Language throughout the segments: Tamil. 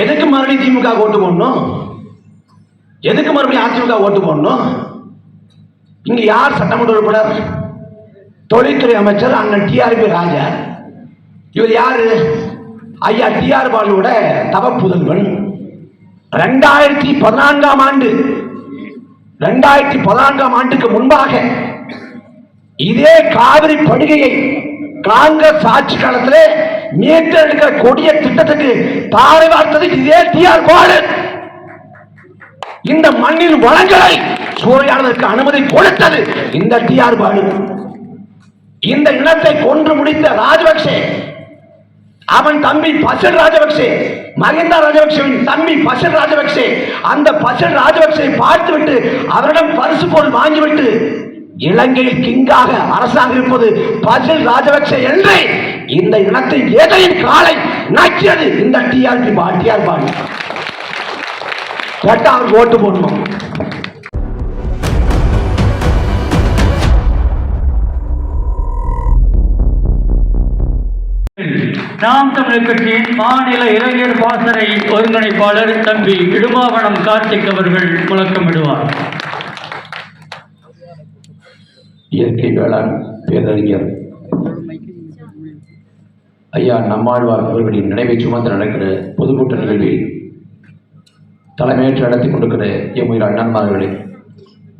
எதுக்கு மறுபடியும் திமுக ஓட்டு போடணும்? எதுக்கு மறுபடியும் அதிமுக ஓட்டு போடணும்? இங்க யார் சட்டமன்ற உறுப்பினர்? தொழில்துறை அமைச்சர் அண்ணன் டிஆர்பி ராஜா. இவர் யாரு? ஐயா டிஆர் பாலுவோட தவ புதல்வன். 2014ஆம் ஆண்டுக்கு முன்பாக இதே காவிரி படுகையை காங்கிரஸ் ஆட்சி காலத்தில் மீட்டெடுக்கிற கொடிய திட்டத்துக்கு தாரை வார்த்தது இதே டிஆர் பாலு. இந்த மண்ணின் வளங்களை சூறையாடுவதற்கு அனுமதி கொடுத்தது இந்த டிஆர் பாலு. இந்த இனத்தை கொன்று முடித்த ராஜபக்சே, அவன் தம்பி பசில் ராஜபக்சே, மகிந்தா ராஜபக்சேவின் தம்பி பசில் ராஜபக்சே, அந்த பசில் ராஜபக்சே பார்த்துவிட்டு அவரிடம் பரிசு பொருள் வாங்கிவிட்டு இலங்கையில் கிங்காக அரசாங்கம் இருப்பது பசில் ராஜபக்சே என்று இந்த இனத்தின் எதையின் காலை நக்கியது இந்த டிஆர் பாலு. அவருக்கு ஓட்டு போடணும். நாம் தமிழர் கட்சியின் மாநில இளைஞர் பாசறை ஒருங்கிணைப்பாளர் தம்பி இடுமாவனம் கார்த்திக் அவர்கள் முழக்கமிடுவார். இயற்கை வேளாண் பேரறிஞர் ஐயா நம்மாழ்வார் அவர்களின் நினைவை சுமந்து நடக்கிற பொதுக்கூட்ட நிகழ்வில் தலைமையேற்று நடத்தி கொண்டிருக்கிற எம்முயிர் அண்ணன்மார்களே,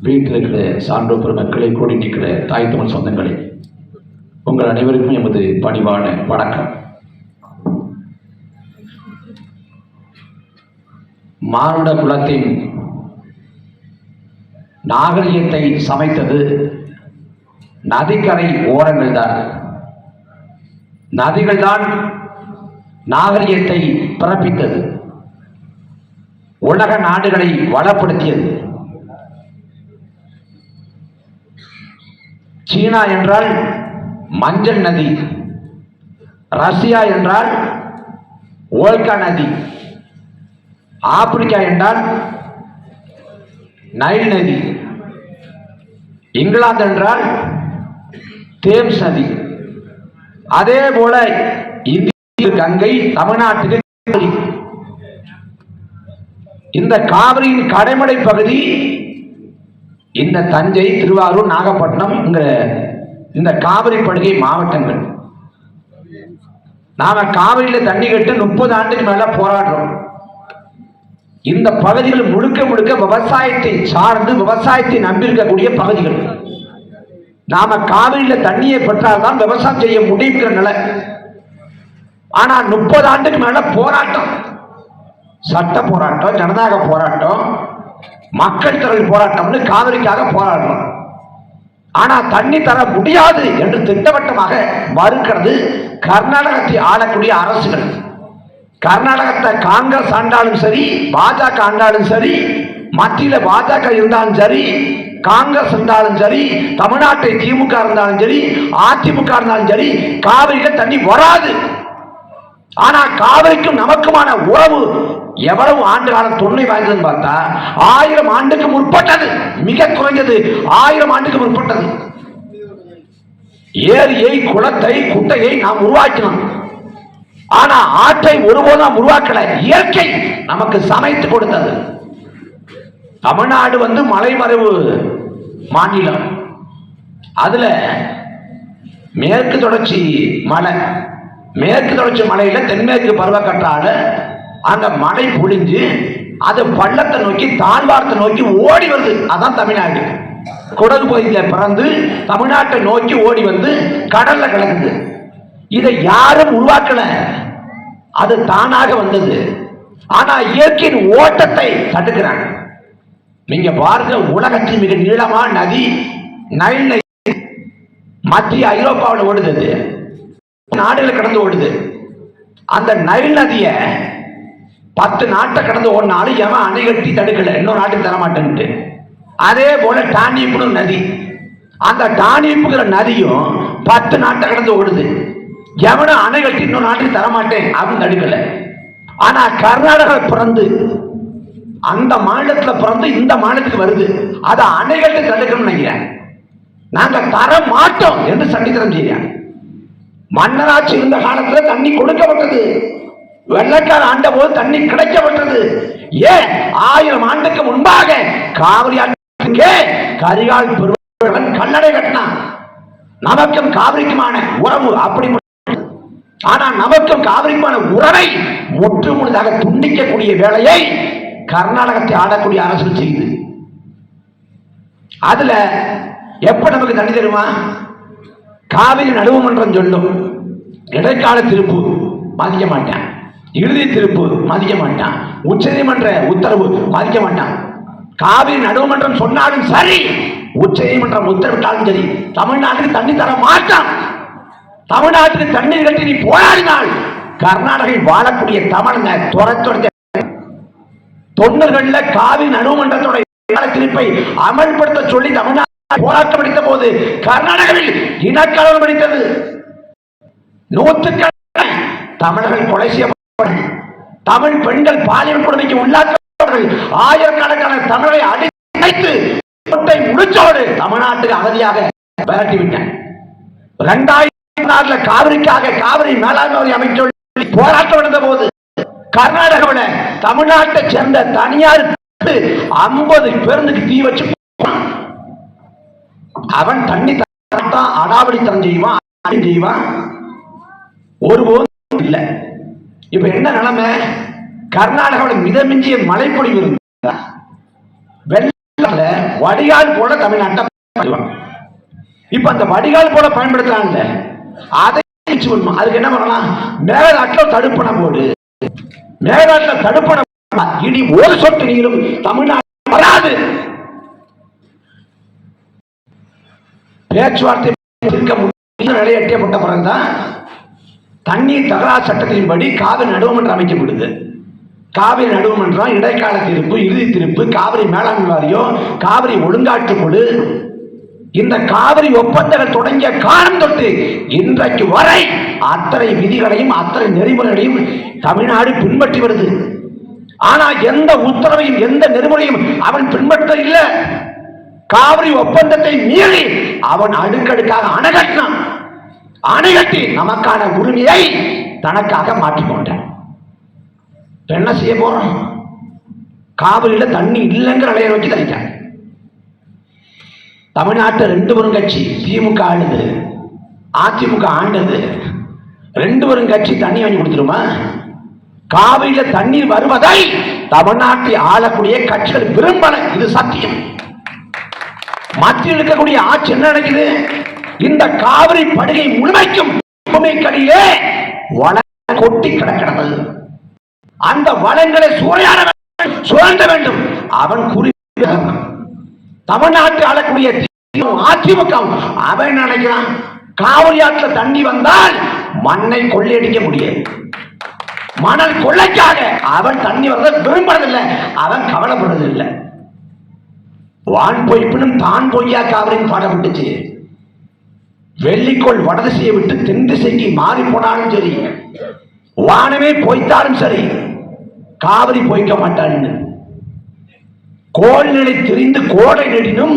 வீட்டில் இருக்கிற சான்றோர் பெருமக்களை, கூடி நிற்கிற தாய் தமிழ் சொந்தங்களே, உங்கள் அனைவருக்கும் எமது பணிவான வணக்கம். மானுட குலத்தின் நாகரிகத்தை சமைத்தது நதிக்கரை ஓரங்கள் தான். நதிகள் தான் நாகரிகத்தை பிறப்பித்தது, உலக நாடுகளை வளப்படுத்தியது. சீனா என்றால் மஞ்சள் நதி, ரஷ்யா என்றால் ஓல்கா நதி, ஆப்பிரிக்கா என்றால் நைல் நதி, இங்கிலாந்து என்றால் தேம்ஸ் நதி. அதே போல இந்திய கங்கை, தமிழ்நாட்டுக்கு காவிரி. இந்த காவிரியின் கடைமடை பகுதி இந்த தஞ்சை, திருவாரூர், நாகப்பட்டினம் இந்த காவிரி படுகை மாவட்டங்கள். நாம காவிரியில தண்ணி கட்டு 30 ஆண்டுக்கு மேல போராடுறோம். இந்த பகுதிகள் முழுக்க முழுக்க விவசாயத்தை சார்ந்து, விவசாயத்தை நம்பியிருக்கக்கூடிய பகுதிகள். நாம காவிரியில தண்ணியை பெற்றால்தான் விவசாயம் செய்ய முடியுங்கிற நிலை. ஆனா 30 ஆண்டுக்கு மேல போராட்டம், சட்ட போராட்டம், ஜனநாயக போராட்டம், மக்கள் திரள் போராட்டம்னு காவிரிக்காக போராடுறோம். ஆனா தண்ணி தர முடியாது என்று திட்டவட்டமாக மறுக்கிறது கர்நாடகத்தை ஆளக்கூடிய அரசுகள். கர்நாடகத்தை காங்கிரஸ் ஆண்டாலும் சரி, பாஜக ஆண்டாலும் சரி, மத்தியில பாஜக இருந்தாலும் சரி, காங்கிரஸ் இருந்தாலும் சரி, தமிழ்நாட்டை திமுக இருந்தாலும் சரி, அதிமுக இருந்தாலும் சரி, காவிரியில தண்ணி வராது. ஆனா காவிரிக்கும் நமக்குமான உறவு எவ்வளவு ஆண்டு காலம் தொன்மை வாய்ந்ததுன்னு பார்த்தா 1000 ஆண்டுக்கு முற்பட்டது. மிக குறைஞ்சது 1000 ஆண்டுக்கு முற்பட்டது. ஏரியை, குளத்தை, குட்டையை நாம் உருவாக்கினோம். ஆனா ஆற்றை ஒருபோதும் உருவாக்கல. இயற்கை நமக்கு சமைத்து கொடுத்தது. தமிழ்நாடு மலைமறைவு மாநிலம். அதுல மேற்கு தொடர்ச்சி மலை, மேற்கு தொடர்ச்சி மலையில தென்மேற்கு பருவக்காற்றால அந்த மலை பொழிஞ்சு அது பள்ளத்தை நோக்கி, தாழ்வாரத்தை நோக்கி ஓடி வருது. அதான் தமிழ்நாடு. குடகு பகுதியில் பிறந்து தமிழ்நாட்டை நோக்கி ஓடி வந்து கடல்ல கலக்குது. இதை யாரும் உருவாக்கல, அது தானாக வந்தது. ஆனா இயற்கையின் ஓட்டத்தை தடுக்கிறாங்க. நீங்க பாருங்க, உலகத்தின் மிக நீளமான நதி நைல் நதி மத்திய ஐரோப்பாவில் ஓடுது, நாடுகளை கடந்து ஓடுது. அந்த நைல் நதிய 10 நாட்டை கடந்து ஓடினாலும் எவன் அணை கட்டி தடுக்கல, இன்னொரு நாட்டுக்கு தரமாட்டேன்ட்டு. அதே போல டானியப்பு நதி, அந்த டானியப்புங்கிற நதியும் 10 நாட்டை கடந்து ஓடுது. எவனும் அணை கட்டி இன்னொரு நாட்டுக்கு தரமாட்டேன் அப்படின்னு தடுக்கல. ஆனா கர்நாடகா பிறந்து, அந்த மாநிலத்தில் பிறந்து இந்த மாநிலத்துக்கு வருது. அதை அணை கட்டி தடுக்கணும்னு நினைக்கிறேன். நாங்க தர மாட்டோம் என்று சண்டித்தனம் செய்யறேன். மன்னராட்சி இருந்த காலத்தில் தண்ணி கொடுக்கப்பட்டது. வெள்ளக்கார ஆண்ட போது தண்ணி கிடைக்கப்பட்டது. ஏன் 1000 ஆண்டுக்கு முன்பாக காவிரி ஆற்றுக்கே கரிகால் பெருவன் கல்லணை கட்டினான். நமக்கும் காவிரிக்குமான உறவு அப்படி. ஆனா நமக்கும் காவிரிக்குமான உறவை முற்று முழுதாக துண்டிக்கக்கூடிய வேலையை கர்நாடகத்தை ஆடக்கூடிய அரசு செய்யுது. அதுல எப்ப நமக்கு தண்ணி தருமா? காவிரி நடுவுமன்றம் சொல்லும் இடைக்கால திருப்பு மதிக்க மாட்டான், இறுதி திருப்பு மதிக்க மாட்டான், உச்ச நீதிமன்ற உத்தரவு மதிக்க மாட்டான். காவிரி நடுவுமன்றம் சொன்னாலும் சரி, உச்ச நீதிமன்றம் உத்தரவிட்டாலும் சரி, தமிழ்நாட்டுக்கு தண்ணி தர மாட்டான். தமிழ்நாட்டுக்கு தண்ணீர் கட்டி நீ போராடினால் கர்நாடகையில் வாழக்கூடிய தமிழங்க துரத்துடைய 90களில் காவிரி நடுவுமன்றத்தோட தீர்ப்பை அமல்படுத்த சொல்லி தமிழ்நாடு போராட்டம் அடித்த போது கர்நாடகாவில் இனக்கலவரம் அடித்தது. நூற்றுக்கணக்கான தமிழர்கள் கொலை செய்யப்பட்டார்கள். தமிழ் பெண்கள் பாலியல் கொடுமைக்கு உள்ளாக்கப்பட்டார்கள். ஆயிரக்கணக்கான தமிழரை அடித்து முடிச்சோடு தமிழ்நாட்டுக்கு அகதியாக விரட்டிவிட்டார். 2006 காவிரிக்காக காவிரி மேலாண்மை அமைச்சர் போராட்டம் நடந்த போது கர்நாடகாவில் தமிழ்நாட்டை சேர்ந்த தனியார் 50 பேருந்துக்கு தீ வச்சு அவன் தண்ணி தான் அடாவடித்தனம் செய்வான். ஒருபோதும் இல்லை. இப்ப என்ன நிலைமை? கர்நாடகாவில் மிதமிஞ்சிய மழைப்பொழிவு இருந்த வெள்ள வடிகால் போல தமிழ்நாட்டை இப்ப அந்த வடிகால் போல பயன்படுத்துறாங்க. அதை அதுக்கு என்ன பண்ணலாம்? மேலாட்டில் தடுப்பணை போடு. மேலாட்டில் தடுப்பணை இனி ஒரு சொட்டு நீரும் தமிழ்நாடு வராது. பேச்சுவார்த்தை நிலை எட்டப்பட்ட பிறகுதான் தண்ணீர் தகராறு சட்டத்தின்படி காவிரி நடுவுமன்றம் அமைக்கப்படுது. காவிரி நடுவுமன்றம், இடைக்கால தீர்ப்பு, இறுதி தீர்ப்பு, காவிரி மேலாண்மை வாரியம், காவிரி ஒழுங்காற்று குழு, இந்த காவிரி ஒப்பந்தங்கள் தொடங்கிய காலம் தொட்டு இன்றைக்கு வரை அத்தனை விதிகளையும் அத்தனை நெறிமுறைகளையும் தமிழ்நாடு பின்பற்றி வருது. ஆனா எந்த உத்தரவையும் எந்த நெறிமுறையும் அவன் பின்பற்ற இல்லை. காவிரி ஒப்பந்தத்தை மீறி அவன் அடுக்கடுக்காக அணைகட்டினான். அணைகட்டி நமக்கான உரிமையை தனக்காக மாற்றிக்கொண்டான். என்ன செய்ய போறோம்? காவிரியில தண்ணி இல்லைங்கிற நிலையை நோக்கி தள்ளிட்டாங்க. தமிழ்நாட்டு 2 பெரும் கட்சி, திமுக ஆளுது, அதிமுக ஆண்டது. 2 பெரும் கட்சி தண்ணி வாங்கி கொடுத்துருமா? காவிரியில தண்ணீர் வருவதை தமிழ்நாட்டை ஆளக்கூடிய கட்சிகள் விரும்பல. இது சத்தியம். மத்தியில் இருக்கக்கூடிய ஆட்சி என்ன நினைக்குது? இந்த காவிரி படுகை முழுமைக்கும் பூமிக்கடியிலே வளம் கொட்டி கிடக்கிறது. அந்த வளங்களை சுரண்ட வேண்டும். அவன் குறிப்பிட்ட தமிழ்நாட்டு ஆளக்கூடிய அதிமுக அவன் நினைக்கிறான் காவிரி ஆற்றுல தண்ணி வந்தால் மண்ணை கொள்ளையடிக்க முடியாது. மணல் கொள்ளைக்காக அவன் தண்ணி வர்றதை விரும்புறதில்லை. அவன் கவலைப்படுறதில்லை. வான் பொய்ப்பினும் தான் பொய்யா காவிரின்னு பாடப்பட்டுச்சு. வெள்ளிக்கோள் வடதிசையை விட்டு தென் திசைக்கு மாறி போனாலும் சரி, வானமே பொய்த்தாலும் சரி, காவிரி பொய்க்க மாட்டான்னு. கோள் நிலை திரிந்து கோடை நெடினும்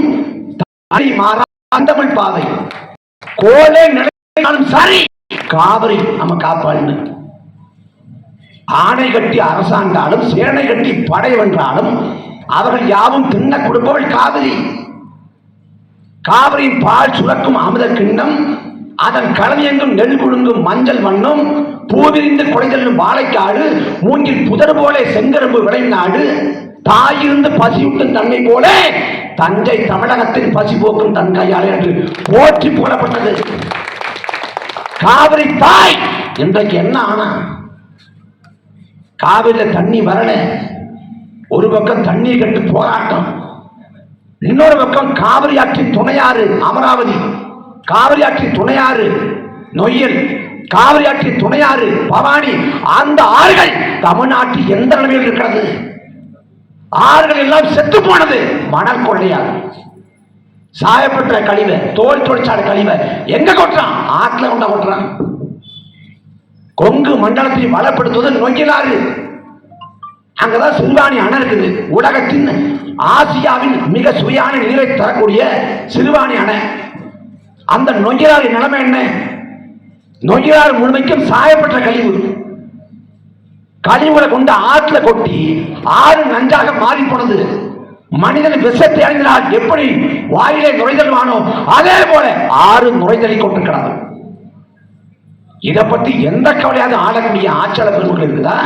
மாறாந்தமிழ் பாதை. கோளை நிலையாலும் சரி, காவிரி நம்ம காப்பாள்னு. ஆணை கட்டி அரசாண்டாலும் சேனை கட்டி படை வென்றாலும் அவர்கள் யாவும் தின்ன கொடுப்பவள் காவிரி. காவிரியின் பால் சுரக்கும் அமுத கிண்ணம், அதன் கலவியங்கும் நெல் குழுங்கும் மஞ்சள் வண்ணம், பூவிரிந்து குறைதல்லும் வாழைக்காடு, மூங்கில் புதர் போல செங்கரும்பு விளையும் நாடு, தாயிருந்து பசியூட்டும் தன்மை போல தஞ்சை தமிழகத்தின் பசி போக்கும் தன் கையாளே என்று போற்றி போடப்பட்டது. காவிரி தாய் இன்றைக்கு என்ன ஆனா? காவிரியில தண்ணி வரல. ஒரு பக்கம் தண்ணீர் கட்டு போராட்டம், இன்னொரு பக்கம் காவிரி ஆற்றின் துணையாறு அமராவதி, காவிரி ஆற்றின் துணையாறு நொய்யல், காவிரி ஆற்றின் துணையாறு பவானி. அந்த ஆறுகள் தமிழ்நாட்டில் எந்த நிலைமையில் இருக்கிறது? ஆறுகள் எல்லாம் செத்து போனது மணல் கொள்ளையால். சாயப்பட்ட கழிவை, தோல் தொழிற்சாலை கழிவை எங்க கொட்டுறான்? ஆற்றுல கொண்டா கொட்டுறான். கொங்கு மண்டலத்தை வளப்படுத்துவது நொய்யலாறு. அங்கதான் சிறுவாணி அணை இருக்குது. உலகத்தின் ஆசியாவின் மிக சுவையான நீரை தரக்கூடிய சிறுவாணி அணை. அந்த நொய்யலாறு நிலைமை என்ன? நொய்யலாறு முழுமைக்கும் சாயப்பட்ட கழிவு. கழிவுகளை கொண்டு ஆற்றுல கொட்டி ஆறு நஞ்சாக மாறி போனது. மனிதன் விஷத்தை அறிந்தால் எப்படி வாயிலே நுரைதல்வானோ அதே போல ஆறு நுரைதலை கொண்டிருக்கிறது. இதை பத்தி எந்த கவலையாவது ஆளக்கூடிய ஆட்சியாளர் பெருமக்கள் இருக்குதா?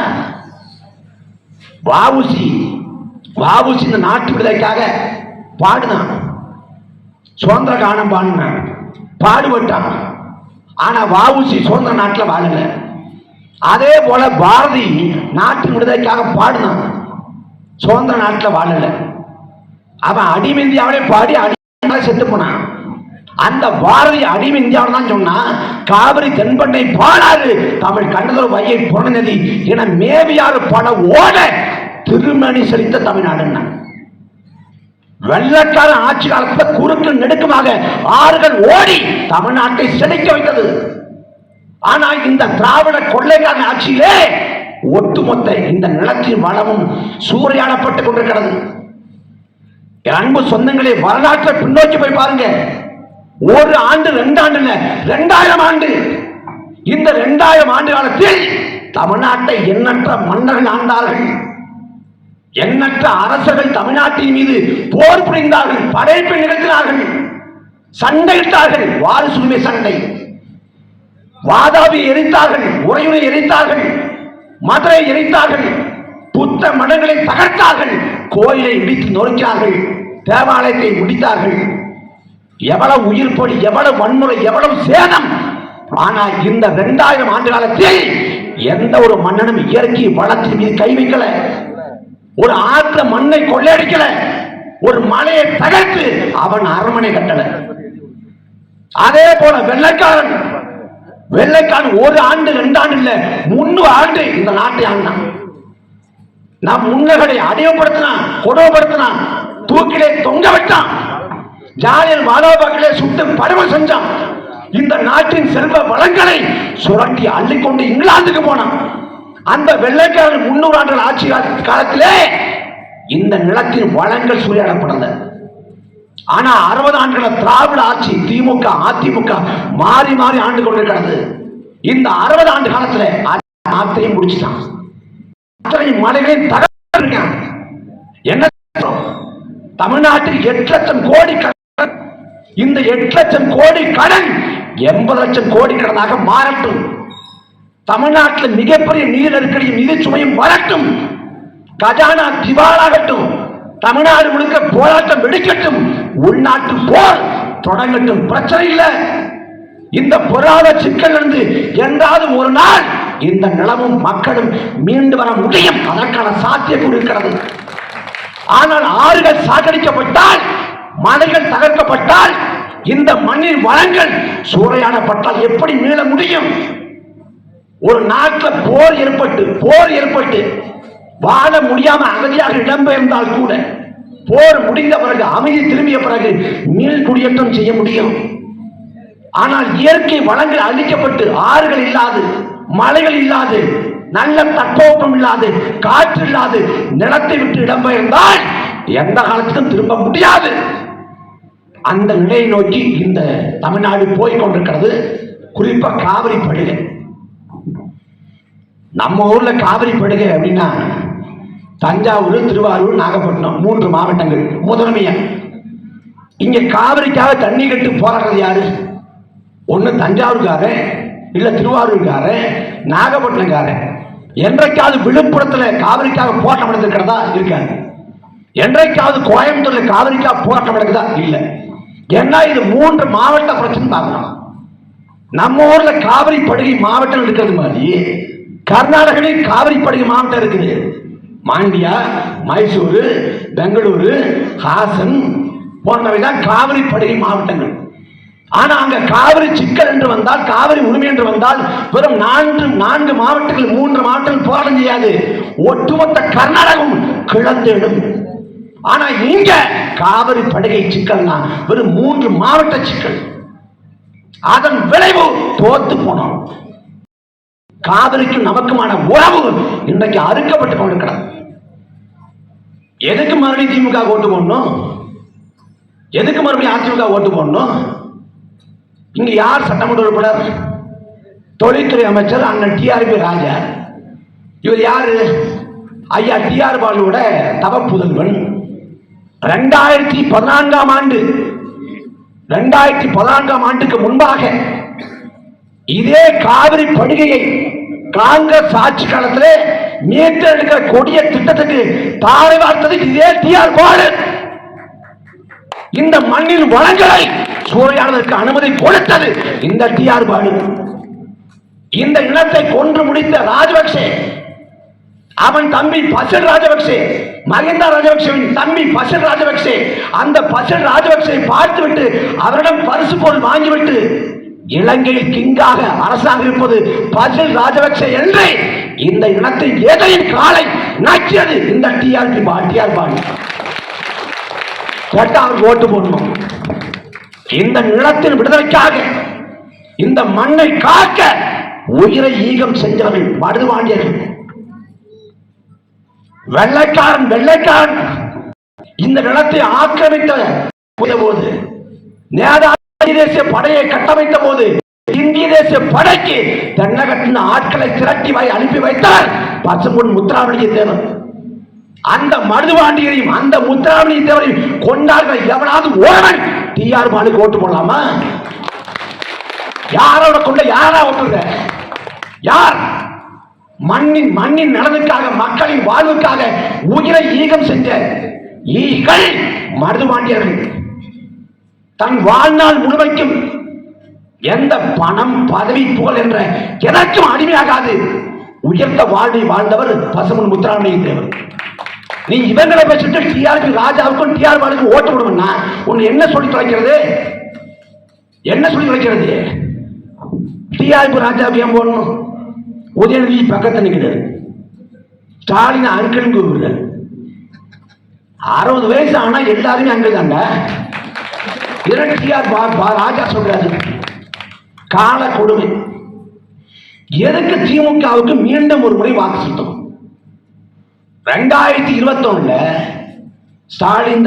வஉசி இந்த நாட்டு விடுதலைக்காக பாடினான், சுதந்திர கானம் பாடினான், பாடுபட்டான். ஆனா வஉசி சுதந்திர நாட்டில் வாழல. அதே போல பாரதி நாட்டு விடுதலைக்காக பாடினான், சுதந்திர நாட்டில் வாழல. அவன் அடிமை இந்தியாவிலே பாடி அடிமை செத்து போனான். அந்த பாரதி அடிமை இந்தியாவில் தான் சொன்னா, காவிரி தென்பண்ணை பாடாது தமிழ் கண்டதொரு வையை புறநதி என மேவியாறு பல ஓட திருமணி செலுத்த தமிழ்நாடு. வெள்ளக்கார ஆட்சி காலத்தில் குறுக்கு நெடுக்குமாக ஆறுகள் ஓடி தமிழ்நாட்டை செழிக்க வைத்தது. ஆனால் இந்த திராவிட கொள்ளைக்காரன் ஆட்சியிலே ஒட்டுமொத்த இந்த நிலத்தின் வளமும் சூறையாடப்பட்டுக் கொண்டிருக்கிறது. அன்பு சொந்தங்களே, வரலாற்றை பின்னோக்கி போய் பாருங்க. ஒரு ஆண்டு 2 ஆண்டு 2000 ஆண்டு. இந்த 2000 ஆண்டு காலத்தில் தமிழ்நாட்டை எண்ணற்ற மன்னர்கள் ஆண்டார்கள். எண்ணற்ற அரசர்கள் தமிழ்நாட்டின் மீது போர் புரிந்தார்கள், படையெடுப்பை நிகழ்த்தினார்கள், சண்டையிட்டார்கள். வாரிசுரிமை சண்டை, வாதாபியை எரித்தார்கள், உறையூரை எரித்தார்கள், மதுரை எரித்தார்கள், புத்த மடங்களை தகர்த்தார்கள், கோயிலை இடித்து நொறுக்கினார்கள், தேவாலயத்தை முடித்தார்கள். எவ்வளவு உயிர் பொடி, எவ்வளவு வன்முறை, எவ்வளவு சேதம். ஆனால் இந்த 2000 ஆண்டு காலத்தில் எந்த ஒரு மன்னனும் இயற்கை வளத்தின் மீது கை வைக்கல, ஒரு ஆற்ற மண்ணை கொள்ளையடிக்கல, ஒரு மலையை தகர்த்து அவன் அரண்மனை கட்டல. அதே போல வெள்ளைக்காரன் ஒரு ஆண்டு 2 ஆண்டு இல்ல, 300 ஆண்டு இந்த நாட்டை ஆண்டான். நம் முன்னகளை அடிமைப்படுத்தினான், கொடுமைப்படுத்தினான், தூக்கிலே தொங்க விட்டான், ஜாலியன் வாலாபாக்கிலே சுட்டு படுகொலை செஞ்சான். இந்த நாட்டின் செல்வ வளங்களை சுரண்டி அள்ளிக்கொண்டு இங்கிலாந்துக்கு போனான். அந்த வெள்ளைக்காரன் 300 ஆண்டுகள் ஆட்சி காலத்திலே இந்த நிலத்தின் வளங்கள் சூறையாடப்பட்டது. ஆனா 60 ஆண்டுகள் திராவிட ஆட்சி, திமுக அதிமுக மாறி மாறி ஆண்டு கொண்டிருக்கிறது. இந்த 60 ஆண்டு காலத்துல நாட்டையும் முடிச்சுட்டான், மலைகளையும் தகர்த்திருக்கான். என்ன தமிழ்நாட்டில் 8 லட்சம் கோடி கடன், இந்த 8 லட்சம் கோடி கடன் 80 லட்சம் கோடி கடனாக மாறட்டும். தமிழ்நாட்டில் மிகப்பெரிய நீர் நெருக்கடியும் நிதி சுமையும் வரட்டும். கஜானா திவாலாகட்டும். தமிழ்நாடு முழுக்க போராட்டம் வெடிக்கட்டும். உள்நாட்டு போர் தொடங்கட்டும். பிரச்சனை இல்லை. இந்த பொருளாதார சிக்கல் இருந்து என்றாவது ஒரு நாள் இந்த நிலமும் மக்களும் மீண்டு வர முடியும். அதற்கான சாத்தியக்கூறு இருக்கிறது. ஆனால் ஆறுகள் சாகடிக்கப்பட்டால், மலைகள் தகர்க்கப்பட்டால், இந்த மண்ணின் வளங்கள் சூறையாடப்பட்டால் எப்படி மீள முடியும்? ஒரு நாட்டில் போர் ஏற்பட்டு வாழ முடியாம அகதியாக இடம்பெயர்ந்தால் கூட போர் முடிந்த பிறகு, அமைதி திரும்பிய பிறகு மீள் குடியேற்றம் செய்ய முடியும். ஆனால் இயற்கை வளங்கள் அழிக்கப்பட்டு ஆறுகள் இல்லாது, மலைகள் இல்லாது, நல்ல தட்பவெப்பம் இல்லாது, காற்று இல்லாது நிலத்தை விட்டு இடம்பெயர்ந்தால் எந்த காலத்திலும் திரும்ப முடியாது. அந்த நிலையை நோக்கி இந்த தமிழ்நாடு போய் கொண்டிருக்கிறது. குறிப்பா காவிரி படுகை. நம்ம ஊர்ல காவிரி படுகை அப்படின்னா தஞ்சாவூர், திருவாரூர், நாகப்பட்டினம் 3 மாவட்டங்கள் முதன்மையா. இங்க காவிரிக்காக தண்ணி கட்டு போராடுறது யாரு? ஒண்ணு தஞ்சாவூர்காரன், இல்ல திருவாரூர்காரன், நாகப்பட்டினக்காரன். என்றைக்காவது விழுப்புரத்துல காவிரிக்காக போராட்டம் நடந்திருக்கிறதா? இருக்காது. என்றைக்காவது கோயம்புத்தூர்ல காவிரிக்காக போராட்டம் நடக்குதா? இல்ல. ஏன்னா இது 3 மாவட்ட பிரச்சனை பார்க்கலாம். நம்ம ஊர்ல காவிரி படுகை மாவட்டம் இருக்கிறது மாதிரி கர்நாடகாவில் காவிரி படுகை மாவட்டம் இருக்குது. மாண்டியா, மைசூரு, பெங்களூரு, ஹாசன் போன்றவைதான் காவிரி படுகை மாவட்டங்கள். ஆனா அங்க காவிரி சிக்கல் என்று வந்தால், காவிரி உரிமை என்று வந்தால் வெறும் 4 மாவட்டங்கள், 3 மாவட்டங்கள் போராட்டம் செய்யாது. ஒட்டுமொத்த கர்நாடகம் கிளந்திடும். ஆனா இங்க காவிரி படுகை சிக்கல்னா வெறும் 3 மாவட்ட சிக்கல். அதன் விளைவு தோத்து போனோம். காவிரிக்கு நமக்குமான உறவு இன்றைக்கு அறுக்கப்பட்டு கொண்டிருக்கிறது. எதுக்கு மறுபடியும் திமுக ஓட்டு போடணும்? எதுக்கு மறுபடியும் அதிமுக ஓட்டு போடணும்? இங்க யார் சட்டமன்ற உறுப்பினர்? தொழில்துறை அமைச்சர் அண்ணன் TRP ராஜா. இவர் யாரு? ஐயா டிஆர் பாலுவோட தவ புதல்வன். 2014ஆம் ஆண்டுக்கு முன்பாக இதே காவிரி படுகையை காங்கிரஸ் ஆட்சி காலத்தில் மீட்டெடுக்கிற கொடிய திட்டத்துக்கு தாரை வார்த்தது இதே டிஆர் பாலு. இந்த மண்ணின் வளங்களை சூறையாடுவதற்கு அனுமதி கொடுத்தது இந்த டிஆர் பாலு. இந்த இனத்தை கொன்று முடித்த ராஜபக்சே, அவன் தம்பி பசில் ராஜபக்சே, மகிந்தா ராஜபக்சேவின் தம்பி பசில் ராஜபக்சே, அந்த பசில் ராஜபக்சே பார்த்துவிட்டு அவரிடம் பரிசு பொருள் வாங்கிவிட்டு இலங்கையில் கிங்காக அரசாங்கம் இருப்பது பசில் ராஜபக்சே என்று இந்த இனத்தின் எதையின் காலை நக்கியது இந்த டிஆர் பாலு. அவருக்கு ஓட்டு போடணும். இந்த நிலத்தின் விடுதலைக்காக, இந்த மண்ணை காக்க உயிரை ஈகம் செஞ்சவர்கள் மருதுபாண்டியர்கள். வெள்ளைக்காரன் இந்த நிலத்தை ஆக்கிரமித்த போது, நேதாஜி தேசிய படையை கட்டமைத்த போது இந்திய தேசிய படைக்கு தென்னகத்தின் ஆட்களை திரட்டி அனுப்பி வைத்தார் பசும்பொன் முத்துராமலிங்க தேவர். அந்த மருதுபாண்டியரையும் அந்த முத்துராமலிங்க தேவரையும் கொண்டார்கள் எவனாவது ஒருவன் டிஆர் பாலுக்கு ஓட்டு போடலாமா? யாரோட கொண்ட யாரா ஓட்டுற? யார்? மண்ணின் நலனுக்காக, மக்களின் வாழ்வுக்காக உயிரை ஈகம் செஞ்ச ஈகள் மருதுபாண்டியர்கள். தன் வாழ்நாள் முழுமைக்கும் எந்த பணம், பதவி, புகழ் என்ற எனக்கும் அடிமையாகாது உயர்ந்த வாழ்வை வாழ்ந்தவர் பசும்பொன் முத்துராமலிங்க தேவர். நீ இவங்களை வச்சுட்டு டிஆர்பி ராஜாவுக்கும் டிஆர் பாலுக்கும் ஓட்டு விடுவா உன்னை என்ன சொல்லி தொலைக்கிறது? என்ன சொல்லி தொலைக்கிறது? டிஆர்பி ராஜாவுக்கு ஏன் போடணும்? உதயநிதி பக்கத்தில் நிற்கிறார், ஸ்டாலின் அங்கிள் கூப்பிடுறார். 60 வயசு ஆனா எல்லாருமே அங்கிள் தாங்க. டிஆர் ராஜா சொல்றாரு கால கொடுமை. எதுக்கு திமுகவுக்கு மீண்டும் ஒரு முறை வாக்கு செலுத்தணும்? 2021 ஸ்டாலின்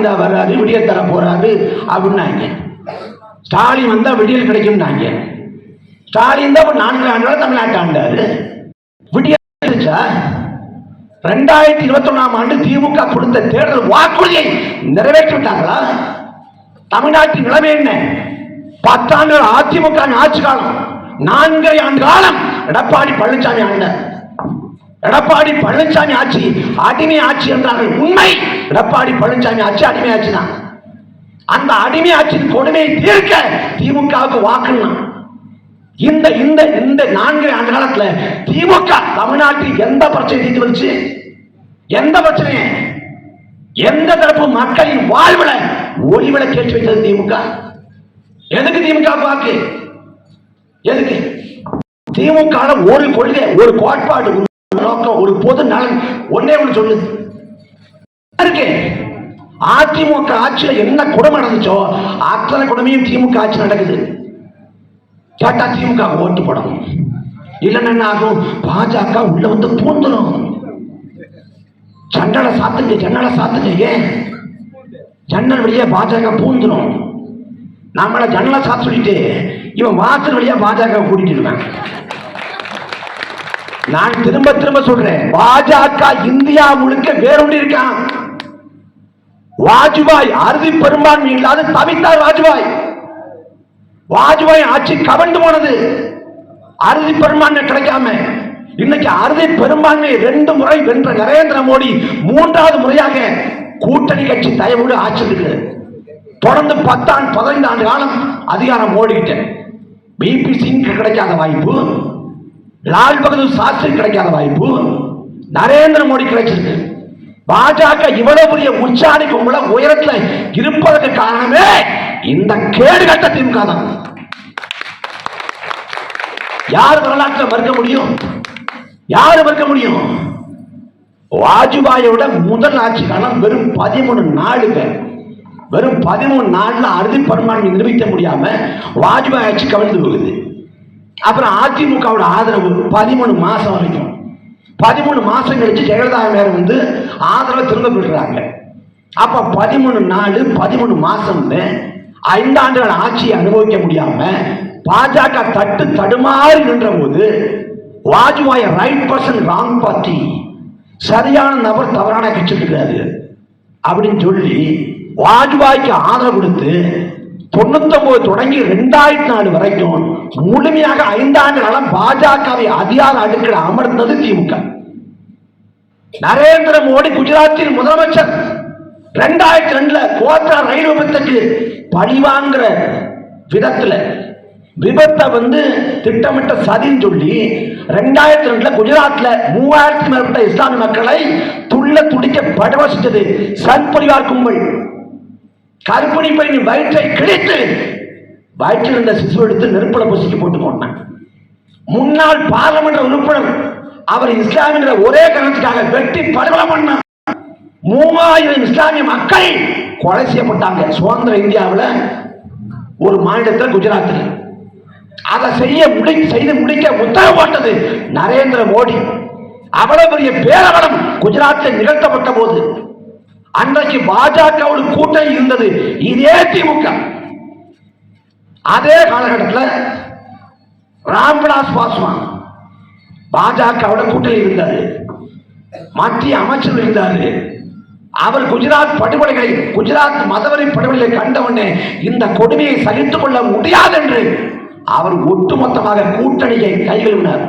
தான் வர்றாரு, விடியல் தர போறாரு அப்படின்னாங்க. ஸ்டாலின் வந்தா விடியல் கிடைக்கும்னாங்க. ஸ்டாலின் தான் 4 ஆண்டுகளா தமிழ்நாட்டை ஆண்டாரு. விடியல் 2021ஆம் ஆண்டு திமுக கொடுத்த தேர்தல் வாக்குறுதியை நிறைவேற்றி விட்டாங்களா? தமிழ்நாட்டின் நிலைமை என்ன? 10 ஆண்டுகள் அதிமுக ஆட்சி காலம், 4 ஆண்டு காலம் எடப்பாடி பழனிசாமி ஆண்டார். எடப்பாடி பழனிசாமி ஆட்சி அடிமை ஆட்சி என்றார்கள். உண்மை, எடப்பாடி பழனிசாமி ஆட்சி அடிமை ஆட்சி தான். அந்த அடிமை ஆட்சியின் கொடுமையை தீர்க்க திமுகவுக்கு வாக்குலாம். இந்த 4 ஆண்டு காலத்துல திமுக தமிழ்நாட்டில் எந்த பிரச்சனை தீர்த்து வந்துச்சு? எந்த பிரச்சனை? எந்த தரப்பு மக்களின் வாழ்வுல ஒளிவில கேட்டு வைத்தது திமுக? எதுக்கு திமுக வாக்கு? எதுக்கு? திமுக ஒரு கொள்கை, ஒரு கோட்பாடு, நோக்கம், ஒரு பொது நலன் ஒன்னே ஒன்று சொல்லுது. அதிமுக ஆட்சியில என்ன குடும்பம் நடந்துச்சோ அத்தனை குடும்பம் திமுக ஆட்சி நடக்குது. கேட்டா திமுக ஓட்டு போடணும். இல்லைன்னா என்ன ஆகும்? பாஜக உள்ள வந்து பூந்துடும். ஜன்னலை சாத்துங்க. ஏன் ஜன்னல் வழியா பாஜக பூந்துடும்? நம்மள ஜன்னலை சாத்து சொல்லிட்டு இவன் வாசல் வழியா பாஜக கூட்டிட்டு இருக்கான். நான் திரும்ப சொல்றேன், பாஜக இந்தியா முழுக்க வேறொன்று இருக்கான். வாஜ்பாய் அறுதி பெரும்பான்மை இல்லாத தவித்தார். வாஜ்பாய் ஆட்சி கவர்ந்து போனது அறுதி பெரும்பான்மை கிடைக்காம. இன்னைக்கு அறுதி பெரும்பான்மை 2 முறை வென்ற நரேந்திர மோடி 3வது முறையாக கூட்டணி கட்சி தயவோடு ஆட்சி இருக்கிறது. தொடர்ந்து 15 ஆண்டு காலம் அதிகாரம் ஓடிக்கிட்ட. பிபி சிங் கிடைக்காத வாய்ப்பு, லால் பகதூர் சாஸ்திரி கிடைக்காத வாய்ப்பு, நரேந்திர மோடி கிடைச்சிருக்கு. பாஜக இவ்வளவு பெரிய உச்சாணி கும்பல உயரத்துல இருப்பதற்கு காரணமே இந்த கேடுகட்ட திமுக தான். யார் வரலாற்றை மறுக்க முடியும்? யாரு மறுக்க முடியும்? வாஜ்பாயோட முதல் ஆட்சி காலம் வெறும் 13 நாளுங்க. வெறும் 13 நாள்ல அறுதி பெரும்பான்மை நிரூபிக்க முடியாம வாஜ்பாய் ஆட்சி கவிழ்ந்து போகுது. அப்புறம் அதிமுகவோட ஆதரவு 13 மாசம் வரைக்கும். 13 மாசம் கழிச்சு ஜெயலலிதா மேல வந்து ஆதரவை திரும்ப பெறுறாங்க. அப்ப 13 நாள் 13 மாசம் 5 ஆண்டுகள் ஆட்சியை அனுபவிக்க முடியாம பாஜக தடுமாறி நின்ற போது Vajpayee right person wrong party, சரியான நபர் தவறான கட்சி இருக்காரு அப்படின்னு சொல்லி வாஜ்பாய்க்கு ஆதரவு கொடுத்து 99 தொடங்கி 2004 வரைக்கும் முழுமையாக 5 ஆண்டு காலம் பாஜகவை அதிகார அடுக்கில் அமர்ந்தது திமுக. நரேந்திர மோடி குஜராத்தில் முதலமைச்சர் 2002 கோத்ரா ரயில் விபத்துக்கு பழிவாங்கிற விதத்துல விபத்தை திட்டமிட்ட சதின்னு சொல்லி 2002 குஜராத்ல 3000 மேற்பட்ட இஸ்லாமிய மக்களை துள்ள துடிக்க படுவசித்தது சன் பரிவார் கும்பல். கருப்பணி பையன் வயிற்றை கிழித்து வயிற்றில் இருந்த சிசு எடுத்து நெருப்புல பொசிக்கு போட்டு கொண்டான். முன்னாள் பார்லமெண்ட் உறுப்பினர் அவர் இஸ்லாமிய ஒரே காரணத்துக்காக வெட்டி படுகொலை பண்ணார். 3000 இஸ்லாமிய மக்கள் கொலை செய்யப்பட்டாங்க சுதந்திர இந்தியாவில் ஒரு மாநிலத்தில் குஜராத்தில். அதை செய்து முடிக்க உத்தரவு போட்டது நரேந்திர மோடி. அவ்வளவு பெரிய பேரவலம் குஜராத்தில் நிகழ்த்தப்பட்ட போது அன்றைக்கு பாஜகவோடு கூட்டணி இருந்தது இதே திமுக. அதே காலகட்டத்தில் ராம்விலாஸ் பாஸ்வான் பாஜகவோட கூட்டணி இருந்தாரு, மத்திய அமைச்சர் இருந்தாரு. அவர் குஜராத் படுகொலைகளை, குஜராத் மதவெறி படுகொலைகளை கண்டவுடனே இந்த கொடுமையை சகித்துக் கொள்ள முடியாது என்று அவர் ஒட்டுமொத்தமாக கூட்டணியை கைகழுவினார்,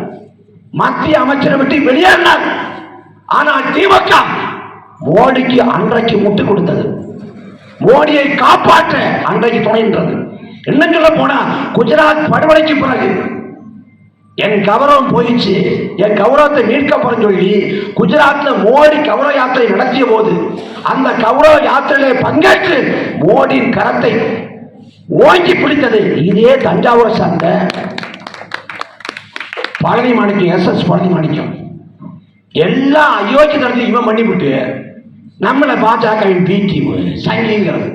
மத்திய அமைச்சரை விட்டு வெளியேறினார். ஆனால் திமுக மோடிக்கு அன்றைக்கு முட்டுக் கொடுத்தது, மோடியை காப்பாற்ற அன்றைக்கு துணைன்றது. என்ன சொல்ல போனா குஜராத் படுகொலைக்கு பிறகு என் கௌரவம் போயிடுச்சு, என் கௌரவத்தை மீட்க போறேன்னு சொல்லி குஜராத்ல மோடி கௌரவ யாத்திரை நடத்திய போது அந்த கௌரவ யாத்திரையிலே பங்கேற்று மோடியின் கரத்தை ஓங்கி பிடித்தது இதே தஞ்சாவூரை சார்ந்த பழனி மாணிக்கம், எஸ் பழனி மாணிக்கம். எல்லா அயோக்கிய தரத்தையும் இவன் பண்ணிவிட்டு நம்மளை பாஜகவின் பி டீம் சங்கிங்கிறது